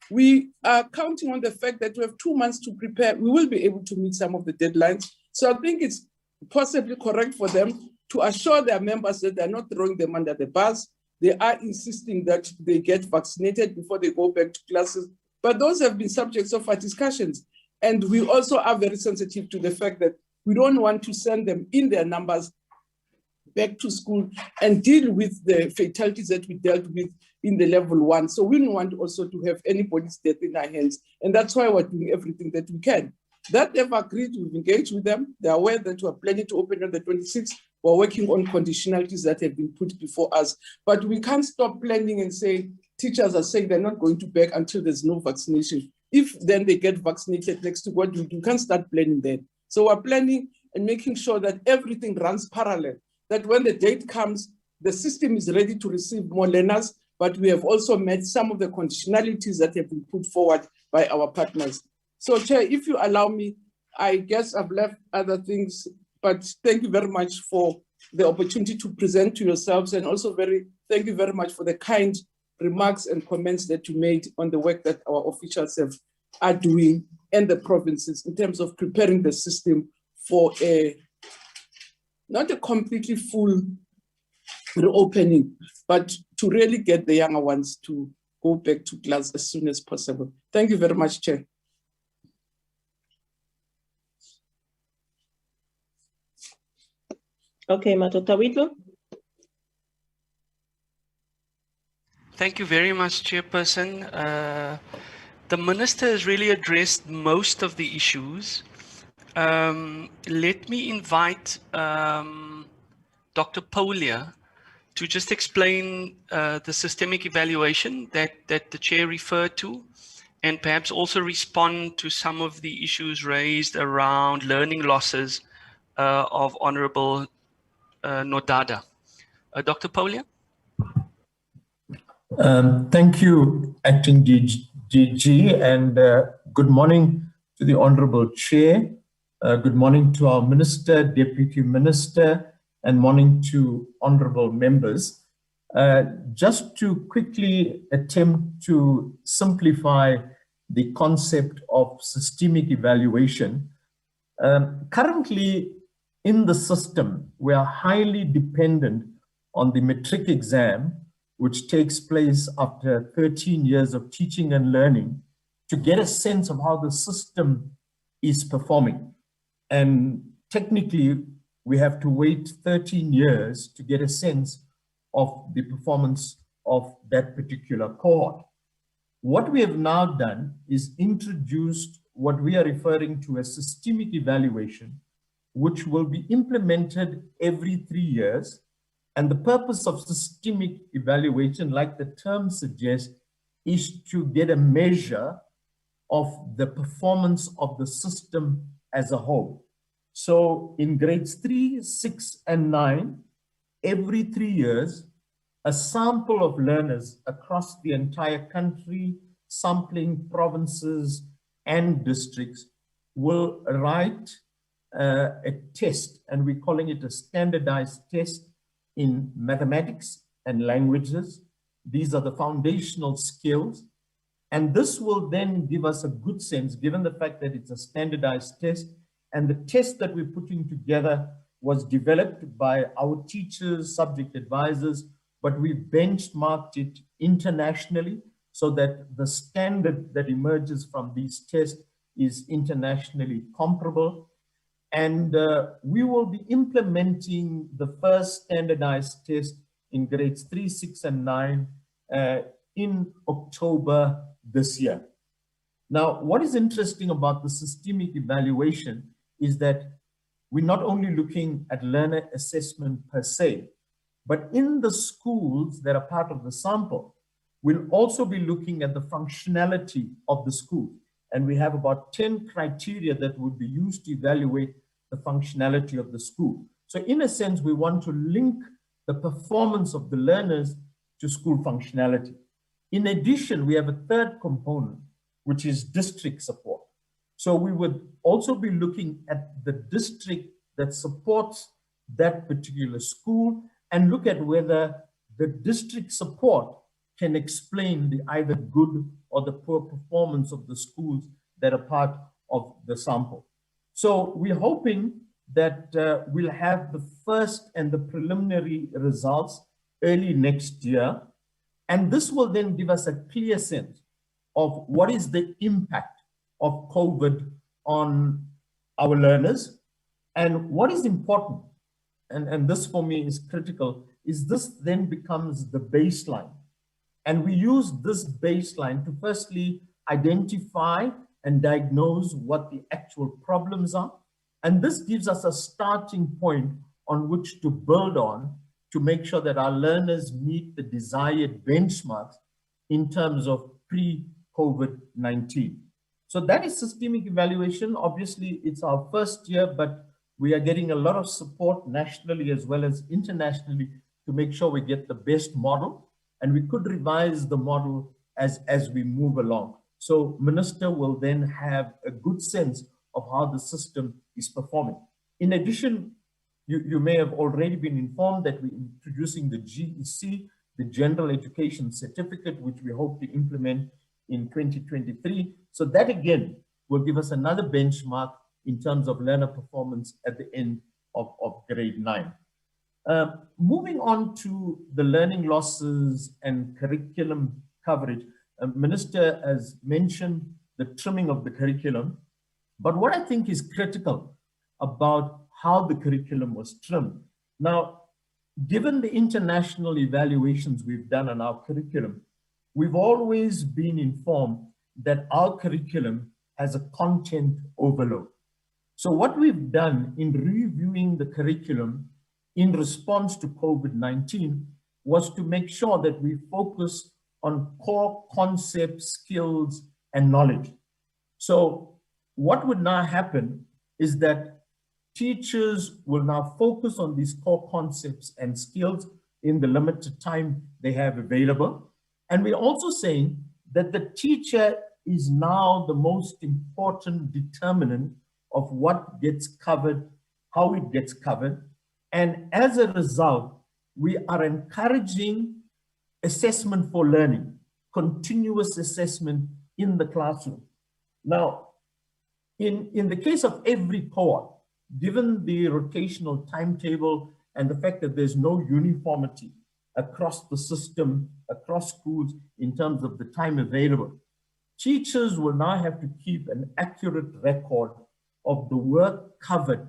we are counting on the fact that we have 2 months to prepare. We will be able to meet some of the deadlines. So I think it's possibly correct for them to assure their members that they're not throwing them under the bus. They are insisting that they get vaccinated before they go back to classes. But those have been subjects of our discussions. And we also are very sensitive to the fact that we don't want to send them in their numbers back to school and deal with the fatalities that we dealt with in the level 1. So we don't want also to have anybody's death in our hands. And that's why we're doing everything that we can. That they've agreed, we've engaged with them. They're aware that we're planning to open on the 26th. We're working on conditionalities that have been put before us. But we can't stop planning and say, teachers are saying they're not going to back until there's no vaccination. If then they get vaccinated next to what we do, you can't start planning then. So we're planning and making sure that everything runs parallel, that when the date comes, the system is ready to receive more learners, but we have also met some of the conditionalities that have been put forward by our partners. So Chair, if you allow me, I guess I've left other things, but thank you very much for the opportunity to present to yourselves, and also thank you very much for the kind remarks and comments that you made on the work that our officials are doing and the provinces in terms of preparing the system for not a completely full reopening, but to really get the younger ones to go back to class as soon as possible. Thank you very much, Chair. Okay, Dr. Whitlow. Thank you very much, Chairperson. The Minister has really addressed most of the issues. Let me invite Dr. Polia to just explain the systemic evaluation that the Chair referred to, and perhaps also respond to some of the issues raised around learning losses of Honorable Nodada. Dr. Polia? Thank you, Acting DG, and good morning to the Honorable Chair. Good morning to our Minister, Deputy Minister, and morning to Honorable members. Just to quickly attempt to simplify the concept of systemic evaluation. Currently in the system, we are highly dependent on the matric exam, which takes place after 13 years of teaching and learning, to get a sense of how the system is performing. And technically, we have to wait 13 years to get a sense of the performance of that particular cohort. What we have now done is introduced what we are referring to as systemic evaluation, which will be implemented every 3 years. And the purpose of systemic evaluation, like the term suggests, is to get a measure of the performance of the system as a whole. So in grades 3, 6, and 9, every 3 years, a sample of learners across the entire country, sampling provinces and districts, will write a test, and we're calling it a standardized test in mathematics and languages. These are the foundational skills. And this will then give us a good sense, given the fact that it's a standardized test, and the test that we're putting together was developed by our teachers, subject advisors, but we benchmarked it internationally so that the standard that emerges from these tests is internationally comparable. And we will be implementing the first standardized test in grades 3, 6, and 9 in October this year. Now, what is interesting about the systemic evaluation is that we're not only looking at learner assessment per se, but in the schools that are part of the sample, we'll also be looking at the functionality of the school. and we have about 10 criteria that would be used to evaluate the functionality of the school. So in a sense, we want to link the performance of the learners to school functionality. In addition, we have a third component, which is district support. So we would also be looking at the district that supports that particular school and look at whether the district support can explain the either good or the poor performance of the schools that are part of the sample. So we're hoping that we'll have the first and the preliminary results early next year. And this will then give us a clear sense of what is the impact of COVID on our learners. And what is important, and this for me is critical, is this then becomes the baseline. And we use this baseline to firstly identify and diagnose what the actual problems are. And this gives us a starting point on which to build on to make sure that our learners meet the desired benchmarks in terms of pre-COVID-19. So that is systemic evaluation. Obviously, it's our first year, but we are getting a lot of support nationally as well as internationally to make sure we get the best model. And we could revise the model as we move along. So Minister will then have a good sense of how the system is performing. In addition, you may have already been informed that we're introducing the GEC, the General Education Certificate, which we hope to implement in 2023. So that again will give us another benchmark in terms of learner performance at the end of grade 9. Moving on to the learning losses and curriculum coverage, Minister has mentioned the trimming of the curriculum, but what I think is critical about how the curriculum was trimmed. Now, given the international evaluations we've done on our curriculum, we've always been informed that our curriculum has a content overload. So what we've done in reviewing the curriculum in response to COVID-19 was to make sure that we focus on core concepts, skills, and knowledge. So what would now happen is that teachers will now focus on these core concepts and skills in the limited time they have available. And we're also saying that the teacher is now the most important determinant of what gets covered, how it gets covered. And as a result, we are encouraging assessment for learning, continuous assessment in the classroom. Now, in the case of every cohort, given the rotational timetable and the fact that there's no uniformity across the system, across schools in terms of the time available, teachers will now have to keep an accurate record of the work covered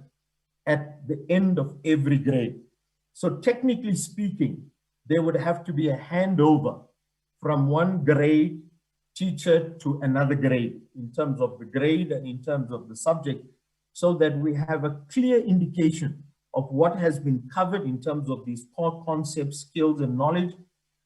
at the end of every grade. So technically speaking, there would have to be a handover from one grade teacher to another grade in terms of the grade and in terms of the subject, so that we have a clear indication of what has been covered in terms of these core concepts, skills, and knowledge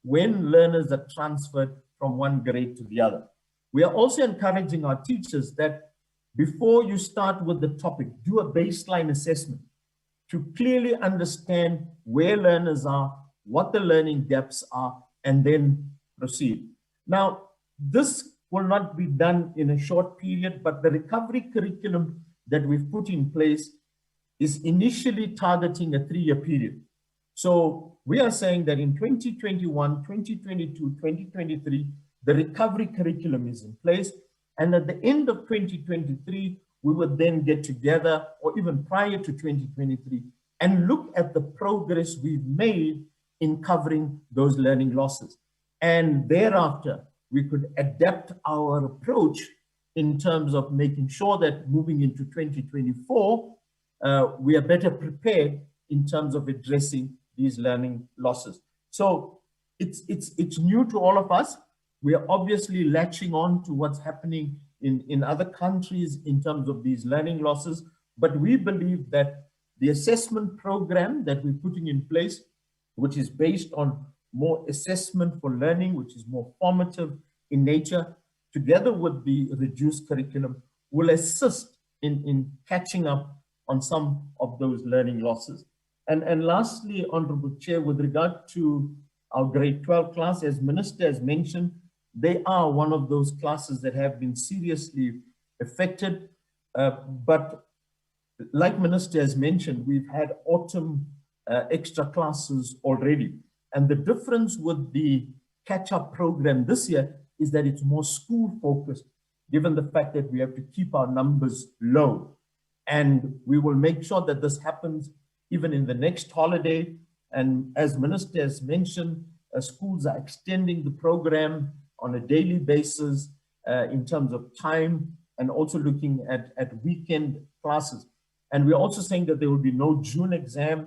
when learners are transferred from one grade to the other. We are also encouraging our teachers that before you start with the topic, do a baseline assessment to clearly understand where learners are, what the learning gaps are, and then proceed. Now, this will not be done in a short period, but the recovery curriculum that we've put in place is initially targeting a 3-year period. So we are saying that in 2021, 2022, 2023, the recovery curriculum is in place. And at the end of 2023, we would then get together, or even prior to 2023, and look at the progress we've made in covering those learning losses. And thereafter, we could adapt our approach in terms of making sure that moving into 2024, we are better prepared in terms of addressing these learning losses. So it's new to all of us. We are obviously latching on to what's happening in other countries in terms of these learning losses, but we believe that the assessment program that we're putting in place, which is based on more assessment for learning, which is more formative in nature, together with the reduced curriculum, will assist in catching up on some of those learning losses. And lastly, Honorable Chair, with regard to our grade 12 class, as Minister has mentioned, they are one of those classes that have been seriously affected. But like Minister has mentioned, we've had autumn extra classes already. And the difference with the catch-up program this year is that it's more school-focused, given the fact that we have to keep our numbers low. And we will make sure that this happens even in the next holiday. And as Minister has mentioned, schools are extending the program on a daily basis in terms of time, and also looking at weekend classes. And we're also saying that there will be no June exam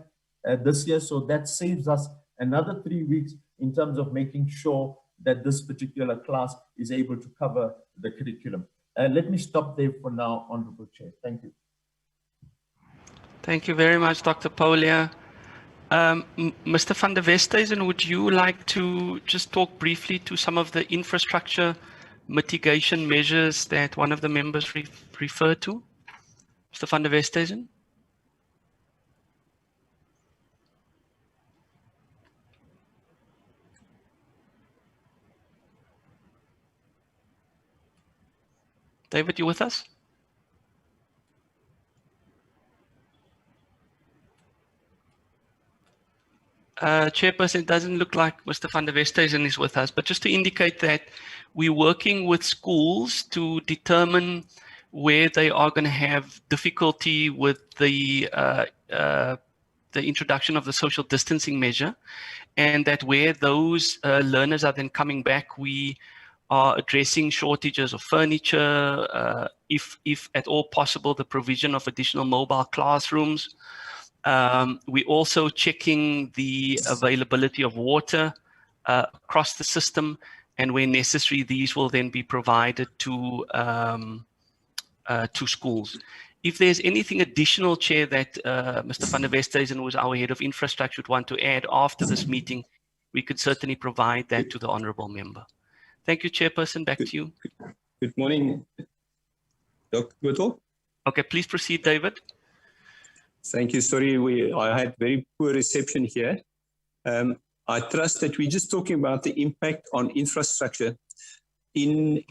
this year, so that saves us another 3 weeks in terms of making sure that this particular class is able to cover the curriculum. Let me stop there for now, Honorable Chair. Thank you. Thank you very much, Dr. Polia. Mr. van der Westhuizen, would you like to just talk briefly to some of the infrastructure mitigation measures that one of the members referred to? Mr. van der Westhuizen? David, you with us? Chairperson, it doesn't look like Mr. van der Westhuizen is with us, but just to indicate that we're working with schools to determine where they are going to have difficulty with the introduction of the social distancing measure, and that where those learners are then coming back, we are addressing shortages of furniture, if at all possible, the provision of additional mobile classrooms. We're also checking the availability of water across the system, and where necessary, these will then be provided to schools. If there's anything additional, Chair, that Mr. van der Westhuizen, who is our head of infrastructure, would want to add after this meeting, we could certainly provide that to the honourable member. Thank you, Chairperson. Back to you. Good morning, Dr. Goodall. Okay, please proceed, David. Thank you. Sorry, I had very poor reception here. I trust that we're just talking about the impact on infrastructure. In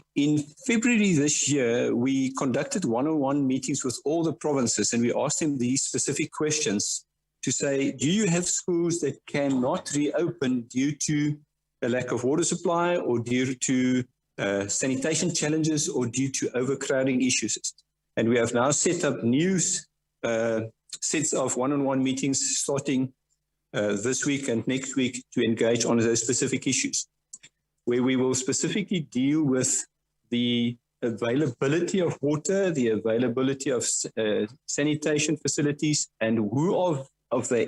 February this year, we conducted one-on-one meetings with all the provinces, and we asked them these specific questions to say, do you have schools that cannot reopen due to a lack of water supply, or due to sanitation challenges, or due to overcrowding issues? And we have now set up new sets of one-on-one meetings starting this week and next week to engage on those specific issues, where we will specifically deal with the availability of water, the availability of sanitation facilities, and who of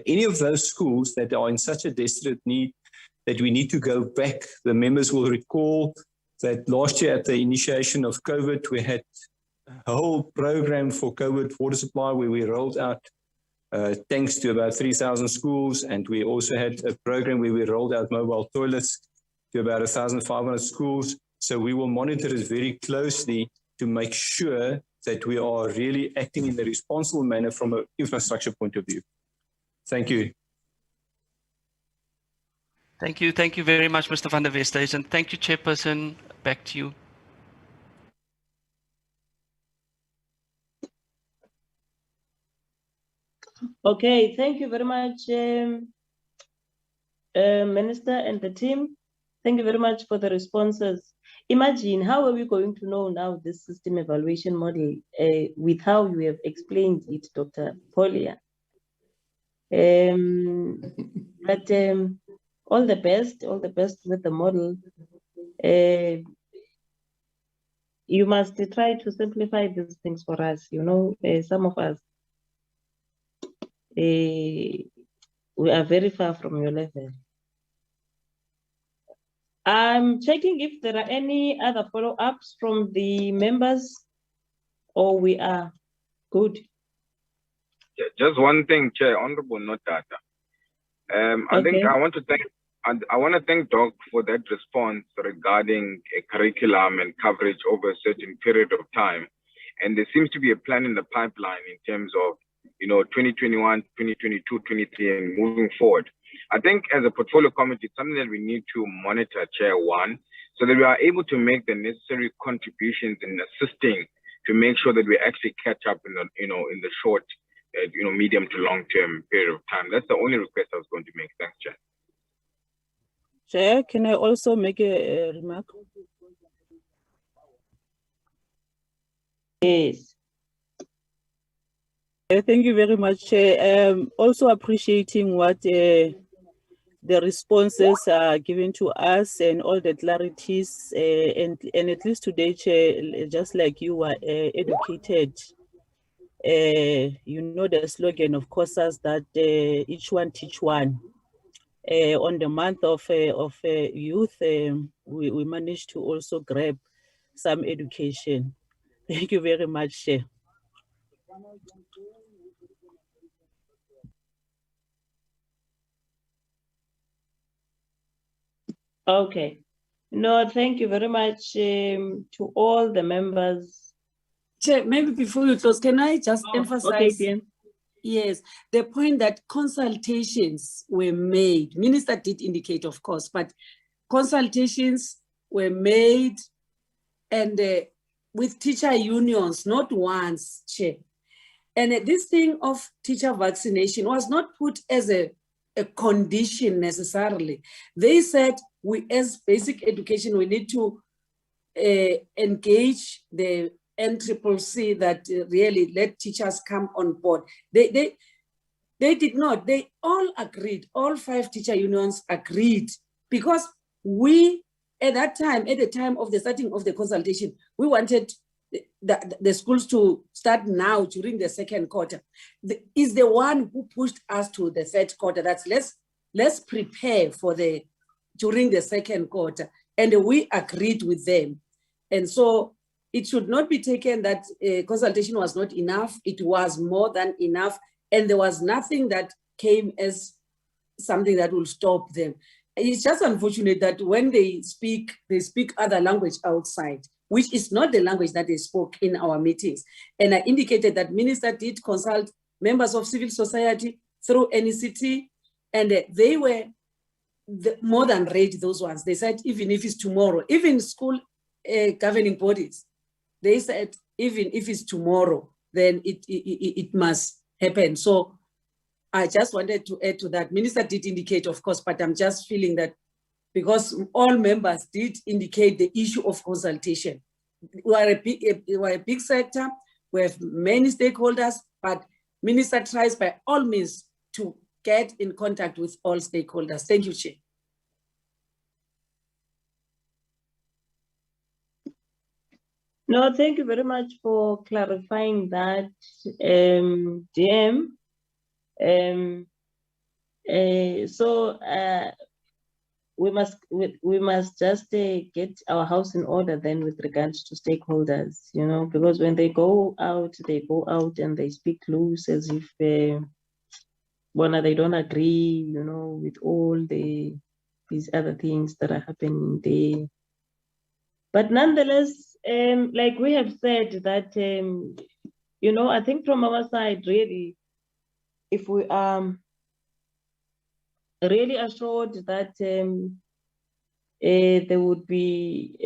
any of those schools that are in such a desperate need that we need to go back. The members will recall that last year at the initiation of COVID, we had a whole program for COVID water supply where we rolled out tanks to about 3,000 schools, and we also had a program where we rolled out mobile toilets to about 1,500 schools. So we will monitor it very closely to make sure that we are really acting in a responsible manner from an infrastructure point of view. Thank you. Thank you. Thank you very much, Mr. van der Westhuizen. Thank you, Chairperson. Back to you. Okay, thank you very much, Minister and the team. Thank you very much for the responses. Imagine, how are we going to know now this system evaluation model with how you have explained it, Dr. Polia? But all the best with the model. You must try to simplify these things for us. You know, some of us, we are very far from your level. I'm checking if there are any other follow-ups from the members, or we are good. Yeah, just one thing, Chair, Honorable Notata. I think I want to I want to thank Doc for that response regarding a curriculum and coverage over a certain period of time. And there seems to be a plan in the pipeline in terms of, 2021, 2022, 23, and moving forward. I think as a portfolio committee, it's something that we need to monitor, Chair One, so that we are able to make the necessary contributions in assisting to make sure that we actually catch up in the, in the short, medium to long term period of time. That's the only request I was going to make. Thanks, Chair. Chair, can I also make a remark? Yes. Thank you very much, Chair. Also appreciating what the responses are given to us and all the clarities. And at least today, Chair, just like you were educated, you know the slogan of COSAS that each one teach one. On the month of youth, we managed to also grab some education. Thank you very much, Chair. Okay. No, thank you very much to all the members. Chair, maybe before you close, can I just emphasize? Okay, yes, the point that consultations were made. Minister did indicate, of course, but consultations were made and with teacher unions, not once, Chair. And this thing of teacher vaccination was not put as a condition necessarily. They said we, as basic education, we need to engage the NCCC that really let teachers come on board. They did not. They all agreed. All 5 teacher unions agreed, because we, at that time, at the time of the starting of the consultation, we wanted the schools to start now during the second quarter. Is the one who pushed us to the third quarter. That's let's prepare for during the second quarter. And we agreed with them. And so it should not be taken that consultation was not enough. It was more than enough. And there was nothing that came as something that will stop them. It's just unfortunate that when they speak other language outside, which is not the language that they spoke in our meetings. And I indicated that Minister did consult members of civil society through NECT, and they were more than ready, those ones. They said, even if it's tomorrow, even school governing bodies, they said, even if it's tomorrow, then it must happen. So I just wanted to add to that. Minister did indicate, of course, but I'm just feeling that because all members did indicate the issue of consultation. We are a big sector, we have many stakeholders, but Minister tries by all means to get in contact with all stakeholders. Thank you, Chair. No, thank you very much for clarifying that, DM. We must just get our house in order then with regards to stakeholders, because when they go out and they speak loose as if they don't agree, with all these other things that are happening there. But nonetheless, like we have said that, I think from our side, really, if we are really assured that there would be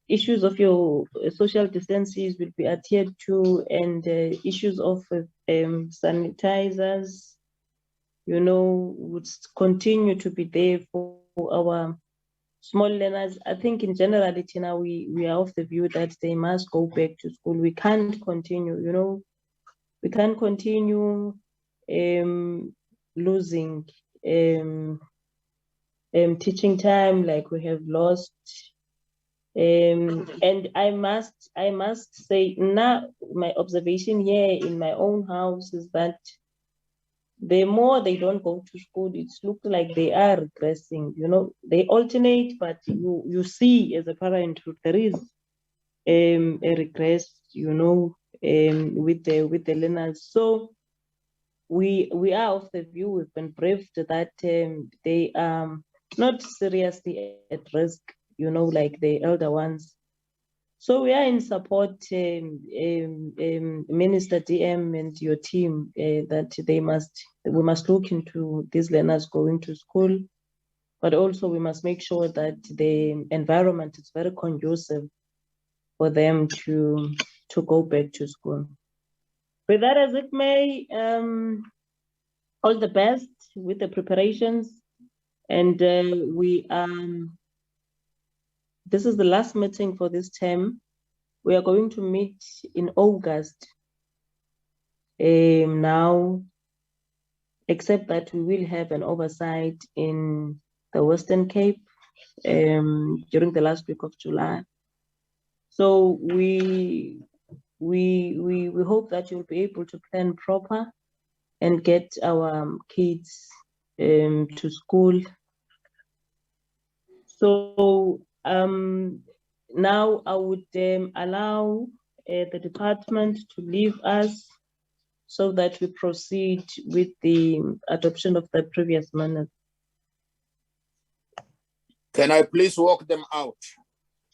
issues of your social distances will be adhered to, and issues of sanitizers, would continue to be there for our small learners. I think in generality now we are of the view that they must go back to school. We can't continue, we can't continue losing teaching time like we have lost. And I must say now, my observation here in my own house is that the more they don't go to school, it looks like they are regressing. They alternate, but you see as a parent there is a regress, with the learners. So we are of the view, we've been briefed that they are not seriously at risk, you know, like the elder ones. So we are in support, Minister DM and your team, that we must look into these learners going to school, but also we must make sure that the environment is very conducive for them to go back to school. With that as it may, all the best with the preparations, and this is the last meeting for this term. We are going to meet in August now, except that we will have an oversight in the Western Cape during the last week of July. So we hope that you'll be able to plan proper and get our kids to school. So now I would allow the department to leave us so that we proceed with the adoption of the previous minutes. Can I please walk them out,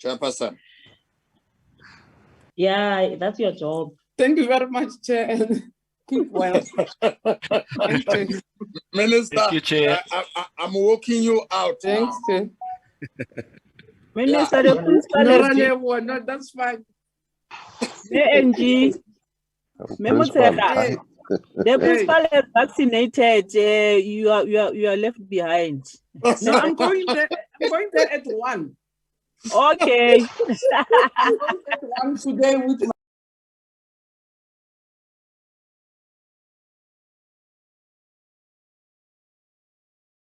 Chairperson? Yeah, that's your job. Thank you very much, Chair. Keep well. Minister, thank you, Chair. I'm walking you out. Thanks, Chair. Minister, the principal No, that's fine. the principal is vaccinated. You are left behind. No, I'm going there. I'm going there at 1. Okay. I'm going at 1 today with